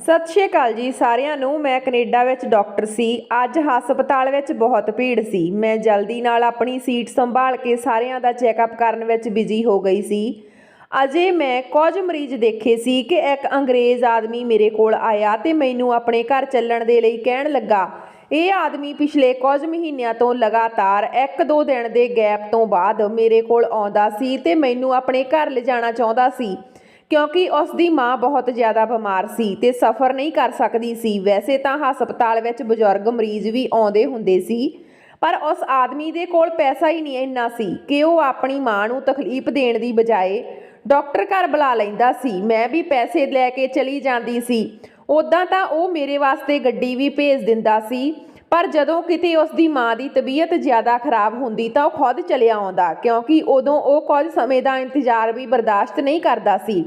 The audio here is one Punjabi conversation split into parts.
ਸਤਿ ਸ਼੍ਰੀ ਅਕਾਲ ਜੀ ਸਾਰਿਆਂ ਨੂੰ। ਮੈਂ ਕੈਨੇਡਾ ਵਿੱਚ ਡਾਕਟਰ ਸੀ। ਅੱਜ ਹਸਪਤਾਲ ਵਿੱਚ ਬਹੁਤ ਭੀੜ ਸੀ। ਮੈਂ ਜਲਦੀ ਨਾਲ ਆਪਣੀ ਸੀਟ ਸੰਭਾਲ ਕੇ ਸਾਰਿਆਂ ਦਾ ਚੈੱਕਅਪ ਕਰਨ ਵਿੱਚ ਬਿਜ਼ੀ ਹੋ ਗਈ ਸੀ। ਅਜੇ ਮੈਂ ਕੁਝ ਮਰੀਜ਼ ਦੇਖੇ ਸੀ ਕਿ ਇੱਕ ਅੰਗਰੇਜ਼ ਆਦਮੀ ਮੇਰੇ ਕੋਲ ਆਇਆ ਤੇ ਮੈਨੂੰ ਆਪਣੇ ਘਰ ਚੱਲਣ ਦੇ ਲਈ ਕਹਿਣ ਲੱਗਾ। ਇਹ ਆਦਮੀ ਪਿਛਲੇ ਕੁਝ ਮਹੀਨਿਆਂ ਤੋਂ ਲਗਾਤਾਰ 1-2 ਦਿਨ ਦੇ ਗੈਪ ਤੋਂ ਬਾਅਦ ਮੇਰੇ ਕੋਲ ਆਉਂਦਾ ਸੀ ਤੇ ਮੈਨੂੰ ਆਪਣੇ ਘਰ ਲਿਜਾਣਾ ਚਾਹੁੰਦਾ ਸੀ, ਕਿਉਂਕਿ ਉਸ ਦੀ ਮਾਂ ਬਹੁਤ ਜ਼ਿਆਦਾ ਬਿਮਾਰ ਸੀ ਤੇ ਸਫ਼ਰ ਨਹੀਂ ਕਰ ਸਕਦੀ ਸੀ। ਵੈਸੇ ਤਾਂ ਹਸਪਤਾਲ ਵਿੱਚ ਬਜ਼ੁਰਗ ਮਰੀਜ਼ ਵੀ ਆਉਂਦੇ ਹੁੰਦੇ ਸੀ, ਪਰ ਉਸ ਆਦਮੀ ਦੇ ਕੋਲ ਪੈਸਾ ਹੀ ਨਹੀਂ ਇੰਨਾ ਸੀ ਕਿ ਉਹ ਆਪਣੀ ਮਾਂ ਨੂੰ ਤਕਲੀਫ ਦੇਣ ਦੀ ਬਜਾਏ ਡਾਕਟਰ ਘਰ ਬੁਲਾ ਲੈਂਦਾ ਸੀ। ਮੈਂ ਵੀ ਪੈਸੇ ਲੈ ਕੇ ਚਲੀ ਜਾਂਦੀ ਸੀ। ਉੱਦਾਂ ਤਾਂ ਉਹ ਮੇਰੇ ਵਾਸਤੇ ਗੱਡੀ ਵੀ ਭੇਜ ਦਿੰਦਾ ਸੀ, ਪਰ ਜਦੋਂ ਕਿਤੇ ਉਸ ਦੀ ਮਾਂ ਦੀ ਤਬੀਅਤ ਜ਼ਿਆਦਾ ਖਰਾਬ ਹੁੰਦੀ ਤਾਂ ਉਹ ਖੁਦ ਚਲਿਆ ਆਉਂਦਾ, ਕਿਉਂਕਿ ਉਦੋਂ ਉਹ ਕੁਝ ਸਮੇਂ ਦਾ ਇੰਤਜ਼ਾਰ ਵੀ ਬਰਦਾਸ਼ਤ ਨਹੀਂ ਕਰਦਾ ਸੀ।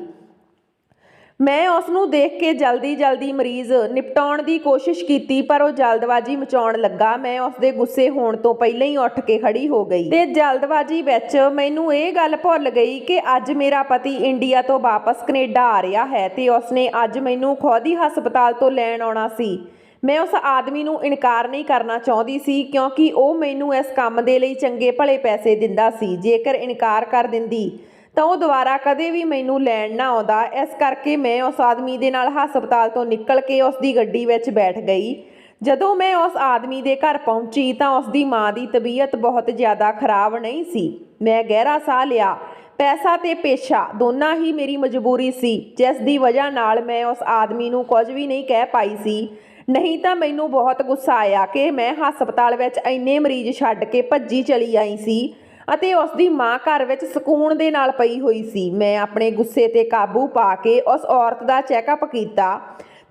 ਮੈਂ ਉਸ ਨੂੰ ਦੇਖ ਕੇ ਜਲਦੀ ਮਰੀਜ਼ ਨਿਪਟਾਉਣ ਦੀ ਕੋਸ਼ਿਸ਼ ਕੀਤੀ, ਪਰ ਉਹ ਜਲਦਬਾਜ਼ੀ ਮਚਾਉਣ ਲੱਗਾ। ਮੈਂ ਉਸ ਦੇ ਗੁੱਸੇ ਹੋਣ ਤੋਂ ਪਹਿਲਾਂ ਹੀ ਉੱਠ ਕੇ ਖੜੀ ਹੋ ਗਈ ਤੇ ਜਲਦਬਾਜ਼ੀ ਵਿੱਚ ਮੈਨੂੰ ਇਹ ਗੱਲ ਭੁੱਲ ਗਈ ਕਿ ਅੱਜ ਮੇਰਾ ਪਤੀ ਇੰਡੀਆ ਤੋਂ ਵਾਪਸ ਕੈਨੇਡਾ ਆ ਰਿਹਾ ਹੈ ਤੇ ਉਸਨੇ ਅੱਜ ਮੈਨੂੰ ਖੁਦ ਹੀ ਹਸਪਤਾਲ ਤੋਂ ਲੈਣ ਆਉਣਾ ਸੀ। ਮੈਂ ਉਸ ਆਦਮੀ ਨੂੰ ਇਨਕਾਰ ਨਹੀਂ ਕਰਨਾ ਚਾਹੁੰਦੀ ਸੀ, ਕਿਉਂਕਿ ਉਹ ਮੈਨੂੰ ਇਸ ਕੰਮ ਦੇ ਲਈ ਚੰਗੇ ਭਲੇ ਪੈਸੇ ਦਿੰਦਾ ਸੀ। ਜੇਕਰ ਇਨਕਾਰ ਕਰ ਦਿੰਦੀ ਤਾਂ ਉਹ ਦੁਬਾਰਾ ਕਦੇ ਵੀ ਮੈਨੂੰ ਲੈਣ ਨਾ ਆਉਂਦਾ। ਇਸ ਕਰਕੇ ਮੈਂ ਉਸ ਆਦਮੀ ਦੇ ਨਾਲ ਹਸਪਤਾਲ ਤੋਂ ਨਿਕਲ ਕੇ ਉਸ ਦੀ ਗੱਡੀ ਵਿੱਚ ਬੈਠ ਗਈ। ਜਦੋਂ ਮੈਂ ਉਸ ਆਦਮੀ ਦੇ ਘਰ ਪਹੁੰਚੀ ਤਾਂ ਉਸ ਦੀ ਮਾਂ ਦੀ ਤਬੀਅਤ ਬਹੁਤ ਜ਼ਿਆਦਾ ਖਰਾਬ ਨਹੀਂ ਸੀ। ਮੈਂ ਗਹਿਰਾ ਸਾਹ ਲਿਆ। ਪੈਸਾ ਤੇ ਪੇਸ਼ਾ ਦੋਨਾਂ ਹੀ ਮੇਰੀ ਮਜਬੂਰੀ ਸੀ, ਜਿਸ ਦੀ ਵਜ੍ਹਾ ਨਾਲ ਮੈਂ ਉਸ ਆਦਮੀ ਨੂੰ ਕੁਝ ਵੀ ਨਹੀਂ ਕਹਿ ਪਾਈ ਸੀ। ਨਹੀਂ ਤਾਂ ਮੈਨੂੰ ਬਹੁਤ ਗੁੱਸਾ ਆਇਆ ਕਿ ਮੈਂ ਹਸਪਤਾਲ ਵਿੱਚ ਇੰਨੇ ਮਰੀਜ਼ ਛੱਡ ਕੇ ਭੱਜੀ ਚਲੀ ਆਈ ਸੀ ਅਤੇ ਉਸ ਦੀ ਮਾਂ ਘਰ ਵਿੱਚ ਸਕੂਨ ਦੇ ਨਾਲ ਪਈ ਹੋਈ ਸੀ। ਮੈਂ ਆਪਣੇ ਗੁੱਸੇ 'ਤੇ ਕਾਬੂ ਪਾ ਕੇ ਉਸ ਔਰਤ ਦਾ ਚੈੱਕਅਪ ਕੀਤਾ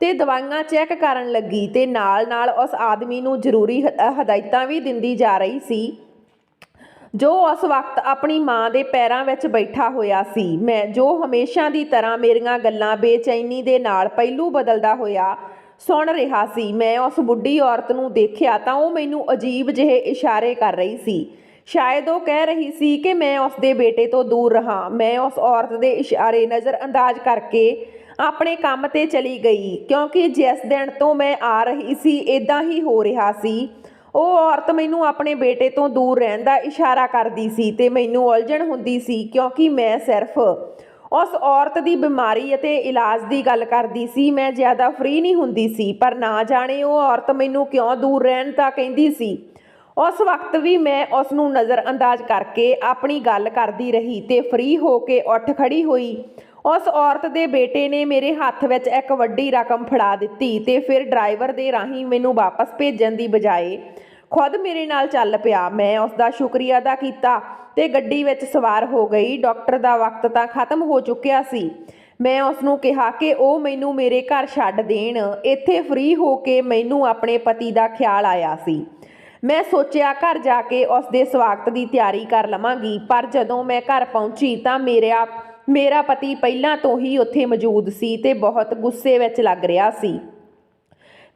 ਤੇ ਦਵਾਈਆਂ ਚੈੱਕ ਕਰਨ ਲੱਗੀ ਤੇ ਨਾਲ ਉਸ ਆਦਮੀ ਨੂੰ ਜ਼ਰੂਰੀ ਹਦਾਇਤਾਂ ਵੀ ਦਿੰਦੀ ਜਾ ਰਹੀ ਸੀ, ਜੋ ਉਸ ਵਕਤ ਆਪਣੀ ਮਾਂ ਦੇ ਪੈਰਾਂ ਵਿੱਚ ਬੈਠਾ ਹੋਇਆ ਸੀ। ਮੈਂ ਜੋ ਹਮੇਸ਼ਾ ਦੀ ਤਰ੍ਹਾਂ ਮੇਰੀਆਂ ਗੱਲਾਂ ਬੇਚੈਨੀ ਦੇ ਨਾਲ ਪਹਿਲੂ ਬਦਲਦਾ ਹੋਇਆ ਸੁਣ ਰਿਹਾ ਸੀ। ਮੈਂ ਉਸ ਬੁੱਢੀ ਔਰਤ ਨੂੰ ਦੇਖਿਆ ਤਾਂ ਉਹ ਮੈਨੂੰ ਅਜੀਬ ਜਿਹੇ ਇਸ਼ਾਰੇ ਕਰ ਰਹੀ ਸੀ। ਸ਼ਾਇਦ ਉਹ ਕਹਿ ਰਹੀ ਸੀ ਕਿ ਮੈਂ ਉਸ ਦੇ ਬੇਟੇ ਤੋਂ ਦੂਰ ਰਹਾਂ। ਮੈਂ ਉਸ ਔਰਤ ਦੇ ਇਸ਼ਾਰੇ ਨਜ਼ਰਅੰਦਾਜ਼ ਕਰਕੇ ਆਪਣੇ ਕੰਮ ਤੇ ਚਲੀ ਗਈ, ਕਿਉਂਕਿ ਜਿਸ ਦਿਨ ਤੋਂ ਮੈਂ ਆ ਰਹੀ ਸੀ ਇਦਾਂ ਹੀ ਹੋ ਰਿਹਾ ਸੀ। ਉਹ ਔਰਤ ਮੈਨੂੰ ਆਪਣੇ ਬੇਟੇ ਤੋਂ ਦੂਰ ਰਹਿਣ ਦਾ ਇਸ਼ਾਰਾ ਕਰਦੀ ਸੀ ਤੇ ਮੈਨੂੰ ਉਲਝਣ ਹੁੰਦੀ ਸੀ, ਕਿਉਂਕਿ ਮੈਂ ਸਿਰਫ ਉਸ ਔਰਤ ਦੀ ਬਿਮਾਰੀ ਅਤੇ ਇਲਾਜ ਦੀ ਗੱਲ ਕਰਦੀ ਸੀ। ਮੈਂ ਜ਼ਿਆਦਾ ਫ੍ਰੀ ਨਹੀਂ ਹੁੰਦੀ ਸੀ, ਪਰ ਨਾ ਜਾਣੇ ਉਹ ਔਰਤ ਮੈਨੂੰ ਕਿਉਂ ਦੂਰ ਰਹਿਣ ਦਾ ਕਹਿੰਦੀ ਸੀ। ਉਸ ਵਕਤ ਵੀ ਮੈਂ ਉਸ ਨੂੰ ਨਜ਼ਰਅੰਦਾਜ਼ ਕਰਕੇ ਆਪਣੀ ਗੱਲ ਕਰਦੀ ਰਹੀ ਤੇ ਫ੍ਰੀ ਹੋ ਕੇ ਉੱਠ ਖੜੀ ਹੋਈ। ਉਸ ਔਰਤ ਦੇ ਬੇਟੇ ਨੇ ਮੇਰੇ ਹੱਥ ਵਿੱਚ ਇੱਕ ਵੱਡੀ ਰਕਮ ਫੜਾ ਦਿੱਤੀ ਤੇ ਫਿਰ ਡਰਾਈਵਰ ਦੇ ਰਾਹੀਂ ਮੈਨੂੰ ਵਾਪਸ ਭੇਜਣ ਦੀ ਬਜਾਏ ਖੁਦ ਮੇਰੇ ਨਾਲ ਚੱਲ ਪਿਆ। ਮੈਂ ਉਸ ਦਾ ਸ਼ੁਕਰੀਆ ਅਦਾ ਕੀਤਾ ਤੇ ਗੱਡੀ ਵਿੱਚ ਸਵਾਰ ਹੋ ਗਈ। ਡਾਕਟਰ ਦਾ ਵਕਤ ਤਾਂ ਖਤਮ ਹੋ ਚੁੱਕਿਆ ਸੀ। ਮੈਂ ਉਸ ਨੂੰ ਕਿਹਾ ਕਿ ਉਹ ਮੈਨੂੰ ਮੇਰੇ ਘਰ ਛੱਡ ਦੇਣ। ਇੱਥੇ ਫ੍ਰੀ ਹੋ ਕੇ ਮੈਨੂੰ ਆਪਣੇ ਪਤੀ ਦਾ ਖਿਆਲ ਆਇਆ ਸੀ। ਮੈਂ ਸੋਚਿਆ ਘਰ ਜਾ ਕੇ ਉਸ ਦੇ ਸਵਾਗਤ ਦੀ ਤਿਆਰੀ ਕਰ ਲਵਾਂਗੀ, ਪਰ ਜਦੋਂ ਮੈਂ ਘਰ ਪਹੁੰਚੀ ਤਾਂ ਮੇਰਾ ਪਤੀ ਪਹਿਲਾਂ ਤੋਂ ਹੀ ਉੱਥੇ ਮੌਜੂਦ ਸੀ ਤੇ ਬਹੁਤ ਗੁੱਸੇ ਵਿੱਚ ਲੱਗ ਰਿਹਾ ਸੀ।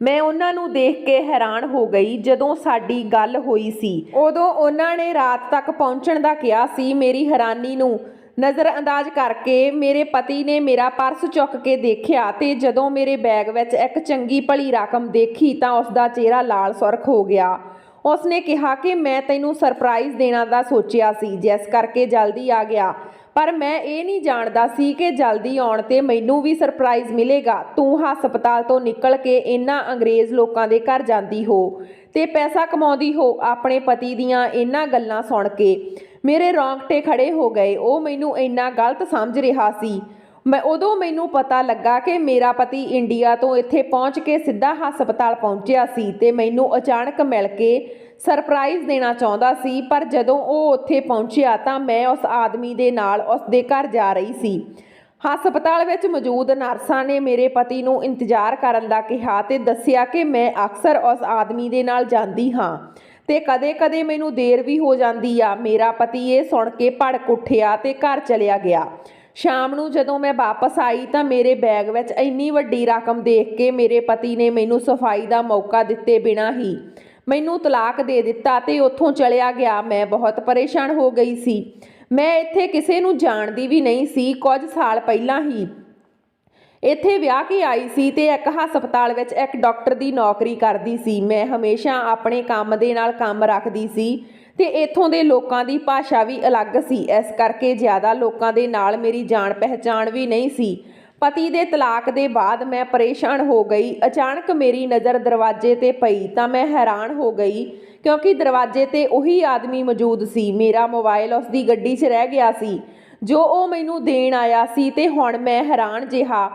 ਮੈਂ ਉਹਨਾਂ ਨੂੰ ਦੇਖ ਕੇ ਹੈਰਾਨ ਹੋ ਗਈ। ਜਦੋਂ ਸਾਡੀ ਗੱਲ ਹੋਈ ਸੀ ਉਦੋਂ ਉਹਨਾਂ ਨੇ ਰਾਤ ਤੱਕ ਪਹੁੰਚਣ ਦਾ ਕਿਹਾ ਸੀ। ਮੇਰੀ ਹੈਰਾਨੀ ਨੂੰ ਨਜ਼ਰਅੰਦਾਜ਼ ਕਰਕੇ ਮੇਰੇ ਪਤੀ ਨੇ ਮੇਰਾ ਪਰਸ ਚੁੱਕ ਕੇ ਦੇਖਿਆ ਤੇ ਜਦੋਂ ਮੇਰੇ ਬੈਗ ਵਿੱਚ ਇੱਕ ਚੰਗੀ ਭਲੀ ਰਕਮ ਦੇਖੀ ਤਾਂ ਉਸ ਦਾ ਚਿਹਰਾ ਲਾਲ ਸੁਰਖ ਹੋ ਗਿਆ। ਉਸਨੇ ਕਿਹਾ ਕਿ ਮੈਂ ਤੈਨੂੰ ਸਰਪ੍ਰਾਈਜ਼ ਦੇਣਾ ਦਾ ਸੋਚਿਆ ਸੀ, ਜਿਸ ਕਰਕੇ ਜਲਦੀ ਆ ਗਿਆ, ਪਰ ਮੈਂ ਇਹ ਨਹੀਂ ਜਾਣਦਾ ਸੀ ਕਿ ਜਲਦੀ ਆਉਣ ਤੇ ਮੈਨੂੰ ਵੀ ਸਰਪ੍ਰਾਈਜ਼ ਮਿਲੇਗਾ। ਤੂੰ ਹਸਪਤਾਲ ਤੋਂ ਨਿਕਲ ਕੇ ਇਹਨਾਂ ਅੰਗਰੇਜ਼ ਲੋਕਾਂ ਦੇ ਘਰ ਜਾਂਦੀ ਹੋ ਤੇ ਪੈਸਾ ਕਮਾਉਂਦੀ ਹੋ। ਆਪਣੇ ਪਤੀ ਦੀਆਂ ਇਹਨਾਂ ਗੱਲਾਂ ਸੁਣ ਕੇ ਮੇਰੇ ਰੌਂਗਟੇ ਖੜੇ ਹੋ ਗਏ। ਉਹ ਮੈਨੂੰ ਇੰਨਾ ਗਲਤ ਸਮਝ ਰਿਹਾ ਸੀ। ਉਦੋਂ ਮੈਨੂੰ ਪਤਾ ਲੱਗਾ ਕਿ ਮੇਰਾ ਪਤੀ ਇੰਡੀਆ ਤੋਂ ਇੱਥੇ ਪਹੁੰਚ ਕੇ ਸਿੱਧਾ ਹਸਪਤਾਲ ਪਹੁੰਚਿਆ ਸੀ ਤੇ ਮੈਨੂੰ ਅਚਾਨਕ ਮਿਲ ਕੇ ਸਰਪ੍ਰਾਈਜ਼ ਦੇਣਾ ਚਾਹੁੰਦਾ ਸੀ। ਪਰ ਜਦੋਂ ਉਹ ਉੱਥੇ ਪਹੁੰਚਿਆ ਤਾਂ ਮੈਂ ਉਸ ਆਦਮੀ ਦੇ ਨਾਲ ਉਸ ਦੇ ਘਰ ਜਾ ਰਹੀ ਸੀ। ਹਸਪਤਾਲ ਵਿੱਚ ਮੌਜੂਦ ਨਰਸਾਂ ਨੇ ਮੇਰੇ ਪਤੀ ਨੂੰ ਇੰਤਜ਼ਾਰ ਕਰਨ ਦਾ ਕਿਹਾ ਤੇ ਦੱਸਿਆ ਕਿ ਮੈਂ ਅਕਸਰ ਉਸ ਆਦਮੀ ਦੇ ਨਾਲ ਜਾਂਦੀ ਹਾਂ ਤੇ ਕਦੇ-ਕਦੇ ਮੈਨੂੰ ਦੇਰ ਵੀ ਹੋ ਜਾਂਦੀ ਆ। ਮੇਰਾ ਪਤੀ ਇਹ ਸੁਣ ਕੇ ਭੜਕ ਉੱਠਿਆ ਤੇ ਘਰ ਚਲਿਆ ਗਿਆ। ਸ਼ਾਮ ਨੂੰ ਜਦੋਂ ਮੈਂ ਵਾਪਸ ਆਈ ਤਾਂ ਮੇਰੇ ਬੈਗ ਵਿੱਚ ਇੰਨੀ ਵੱਡੀ ਰਕਮ ਦੇਖ ਕੇ ਮੇਰੇ ਪਤੀ ਨੇ ਮੈਨੂੰ ਸਫਾਈ ਦਾ ਮੌਕਾ ਦਿੱਤੇ ਬਿਨਾਂ ਹੀ ਮੈਨੂੰ ਤਲਾਕ ਦੇ ਦਿੱਤਾ ਤੇ ਉੱਥੋਂ ਚਲਿਆ ਗਿਆ। ਮੈਂ ਬਹੁਤ ਪਰੇਸ਼ਾਨ ਹੋ ਗਈ ਸੀ। ਮੈਂ ਇੱਥੇ ਕਿਸੇ ਨੂੰ ਜਾਣਦੀ ਵੀ ਨਹੀਂ ਸੀ। ਕੁਝ ਸਾਲ ਪਹਿਲਾਂ ਹੀ ਇੱਥੇ ਵਿਆਹ ਕੇ ਆਈ ਸੀ ਤੇ ਇੱਕ ਹਸਪਤਾਲ ਵਿੱਚ ਇੱਕ ਡਾਕਟਰ ਦੀ ਨੌਕਰੀ ਕਰਦੀ ਸੀ। ਮੈਂ ਹਮੇਸ਼ਾ ਆਪਣੇ ਕੰਮ ਦੇ ਨਾਲ ਕੰਮ ਰੱਖਦੀ ਸੀ ਤੇ ਇੱਥੋਂ ਦੇ ਲੋਕਾਂ ਦੀ ਭਾਸ਼ਾ ਵੀ ਅਲੱਗ ਸੀ। ਇਸ ਕਰਕੇ ਜ਼ਿਆਦਾ ਲੋਕਾਂ ਦੇ ਨਾਲ ਮੇਰੀ ਜਾਣ ਪਹਿਚਾਣ ਵੀ ਨਹੀਂ ਸੀ। ਪਤੀ ਦੇ ਤਲਾਕ ਦੇ ਬਾਅਦ ਮੈਂ ਪਰੇਸ਼ਾਨ ਹੋ ਗਈ। ਅਚਾਨਕ ਮੇਰੀ ਨਜ਼ਰ ਦਰਵਾਜ਼ੇ ਤੇ ਪਈ ਤਾਂ ਮੈਂ ਹੈਰਾਨ ਹੋ ਗਈ ਕਿਉਂਕਿ ਦਰਵਾਜ਼ੇ ਤੇ ਉਹੀ ਆਦਮੀ ਮੌਜੂਦ ਸੀ। ਮੇਰਾ ਮੋਬਾਈਲ ਉਸ ਦੀ ਗੱਡੀ 'ਚ ਰਹਿ ਗਿਆ ਸੀ ਜੋ ਉਹ ਮੈਨੂੰ ਦੇਣ ਆਇਆ ਸੀ ਤੇ ਹੁਣ ਮੈਂ ਹੈਰਾਨ ਜਿਹਾ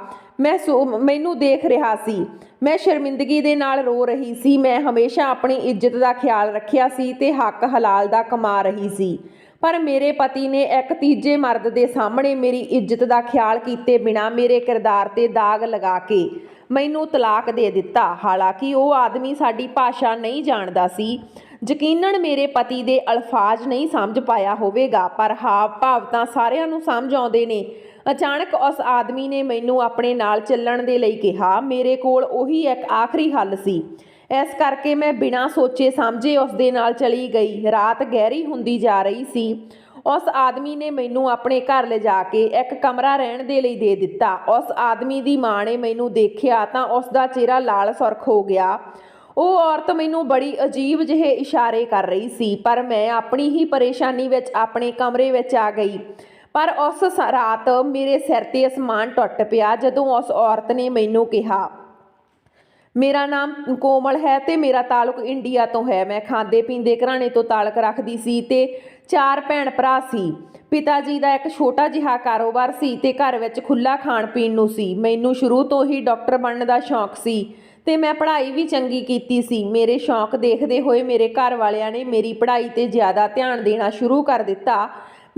ਮੈਨੂੰ ਦੇਖ ਰਿਹਾ ਸੀ। ਮੈਂ ਸ਼ਰਮਿੰਦਗੀ ਦੇ ਨਾਲ ਰੋ ਰਹੀ ਸੀ। ਮੈਂ ਹਮੇਸ਼ਾ ਆਪਣੀ ਇੱਜ਼ਤ ਦਾ ਖਿਆਲ ਰੱਖਿਆ ਸੀ ਤੇ ਹੱਕ ਹਲਾਲ ਦਾ ਕਮਾ ਰਹੀ ਸੀ, ਪਰ ਮੇਰੇ ਪਤੀ ਨੇ ਇੱਕ ਤੀਜੇ ਮਰਦ ਦੇ ਸਾਹਮਣੇ ਮੇਰੀ ਇੱਜ਼ਤ ਦਾ ਖਿਆਲ ਕੀਤੇ ਬਿਨਾਂ ਮੇਰੇ ਕਿਰਦਾਰ ਤੇ ਦਾਗ ਲਗਾ ਕੇ ਮੈਨੂੰ ਤਲਾਕ ਦੇ ਦਿੱਤਾ। ਹਾਲਾਂਕਿ ਉਹ ਆਦਮੀ ਸਾਡੀ ਭਾਸ਼ਾ ਨਹੀਂ ਜਾਣਦਾ ਸੀ। ਯਕੀਨਨ ਮੇਰੇ ਪਤੀ ਦੇ ਅਲਫਾਜ਼ ਨਹੀਂ ਸਮਝ ਪਾਇਆ ਹੋਵੇਗਾ, ਪਰ ਹਾਵ ਭਾਵ ਤਾਂ ਸਾਰਿਆਂ ਨੂੰ ਸਮਝ ਆਉਂਦੇ ਨੇ। ਅਚਾਨਕ ਉਸ ਆਦਮੀ ਨੇ ਮੈਨੂੰ ਆਪਣੇ ਨਾਲ ਚੱਲਣ ਦੇ ਲਈ ਕਿਹਾ। ਮੇਰੇ ਕੋਲ ਉਹੀ ਇੱਕ ਆਖਰੀ ਹੱਲ ਸੀ। ਇਸ ਕਰਕੇ ਮੈਂ ਬਿਨਾਂ ਸੋਚੇ ਸਮਝੇ ਉਸ ਦੇ ਨਾਲ ਚਲੀ ਗਈ। ਰਾਤ ਗਹਿਰੀ ਹੁੰਦੀ ਜਾ ਰਹੀ ਸੀ। ਉਸ ਆਦਮੀ ਨੇ ਮੈਨੂੰ ਆਪਣੇ ਘਰ ਲਿਜਾ ਕੇ ਇੱਕ ਕਮਰਾ ਰਹਿਣ ਦੇ ਲਈ ਦੇ ਦਿੱਤਾ। ਉਸ ਆਦਮੀ ਦੀ ਮਾਂ ਨੇ ਮੈਨੂੰ ਦੇਖਿਆ ਤਾਂ ਉਸ ਦਾ ਚਿਹਰਾ ਲਾਲ ਸੁਰਖ ਹੋ ਗਿਆ। ਉਹ ਔਰਤ ਮੈਨੂੰ ਬੜੀ ਅਜੀਬ ਜਿਹੇ ਇਸ਼ਾਰੇ ਕਰ ਰਹੀ ਸੀ, ਪਰ ਮੈਂ ਆਪਣੀ ਹੀ ਪਰੇਸ਼ਾਨੀ ਵਿੱਚ ਆਪਣੇ ਕਮਰੇ ਵਿੱਚ ਆ ਗਈ। ਪਰ ਉਸ ਰਾਤ ਮੇਰੇ ਸਿਰ ਤੇ ਅਸਮਾਨ ਟੁੱਟ ਪਿਆ ਜਦੋਂ ਉਸ ਔਰਤ ਨੇ ਮੈਨੂੰ ਕਿਹਾ, ਮੇਰਾ ਨਾਮ ਕੋਮਲ ਹੈ ਤੇ ਮੇਰਾ ਤਾਲੁਕ ਇੰਡੀਆ ਤੋਂ ਹੈ। ਮੈਂ ਖਾਂਦੇ ਪੀਂਦੇ ਘਰਾਣੇ ਤੋਂ ਤਾਲੁਕ ਰੱਖਦੀ ਸੀ ਤੇ 4 ਭੈਣ ਭਰਾ ਸੀ। ਪਿਤਾ ਜੀ ਦਾ ਇੱਕ ਛੋਟਾ ਜਿਹਾ ਕਾਰੋਬਾਰ ਸੀ ਤੇ ਘਰ ਵਿੱਚ ਖੁੱਲ੍ਹਾ ਖਾਣ ਪੀਣ ਨੂੰ ਸੀ। ਮੈਨੂੰ ਸ਼ੁਰੂ ਤੋਂ ਹੀ ਡਾਕਟਰ ਬਣਨ ਦਾ ਸ਼ੌਂਕ ਸੀ ਤੇ ਮੈਂ ਪੜ੍ਹਾਈ ਵੀ ਚੰਗੀ ਕੀਤੀ ਸੀ। ਮੇਰੇ ਸ਼ੌਂਕ ਦੇਖਦੇ ਹੋਏ ਮੇਰੇ ਘਰ ਵਾਲਿਆਂ ਨੇ ਮੇਰੀ ਪੜ੍ਹਾਈ ਤੇ ਜ਼ਿਆਦਾ ਧਿਆਨ ਦੇਣਾ ਸ਼ੁਰੂ ਕਰ ਦਿੱਤਾ।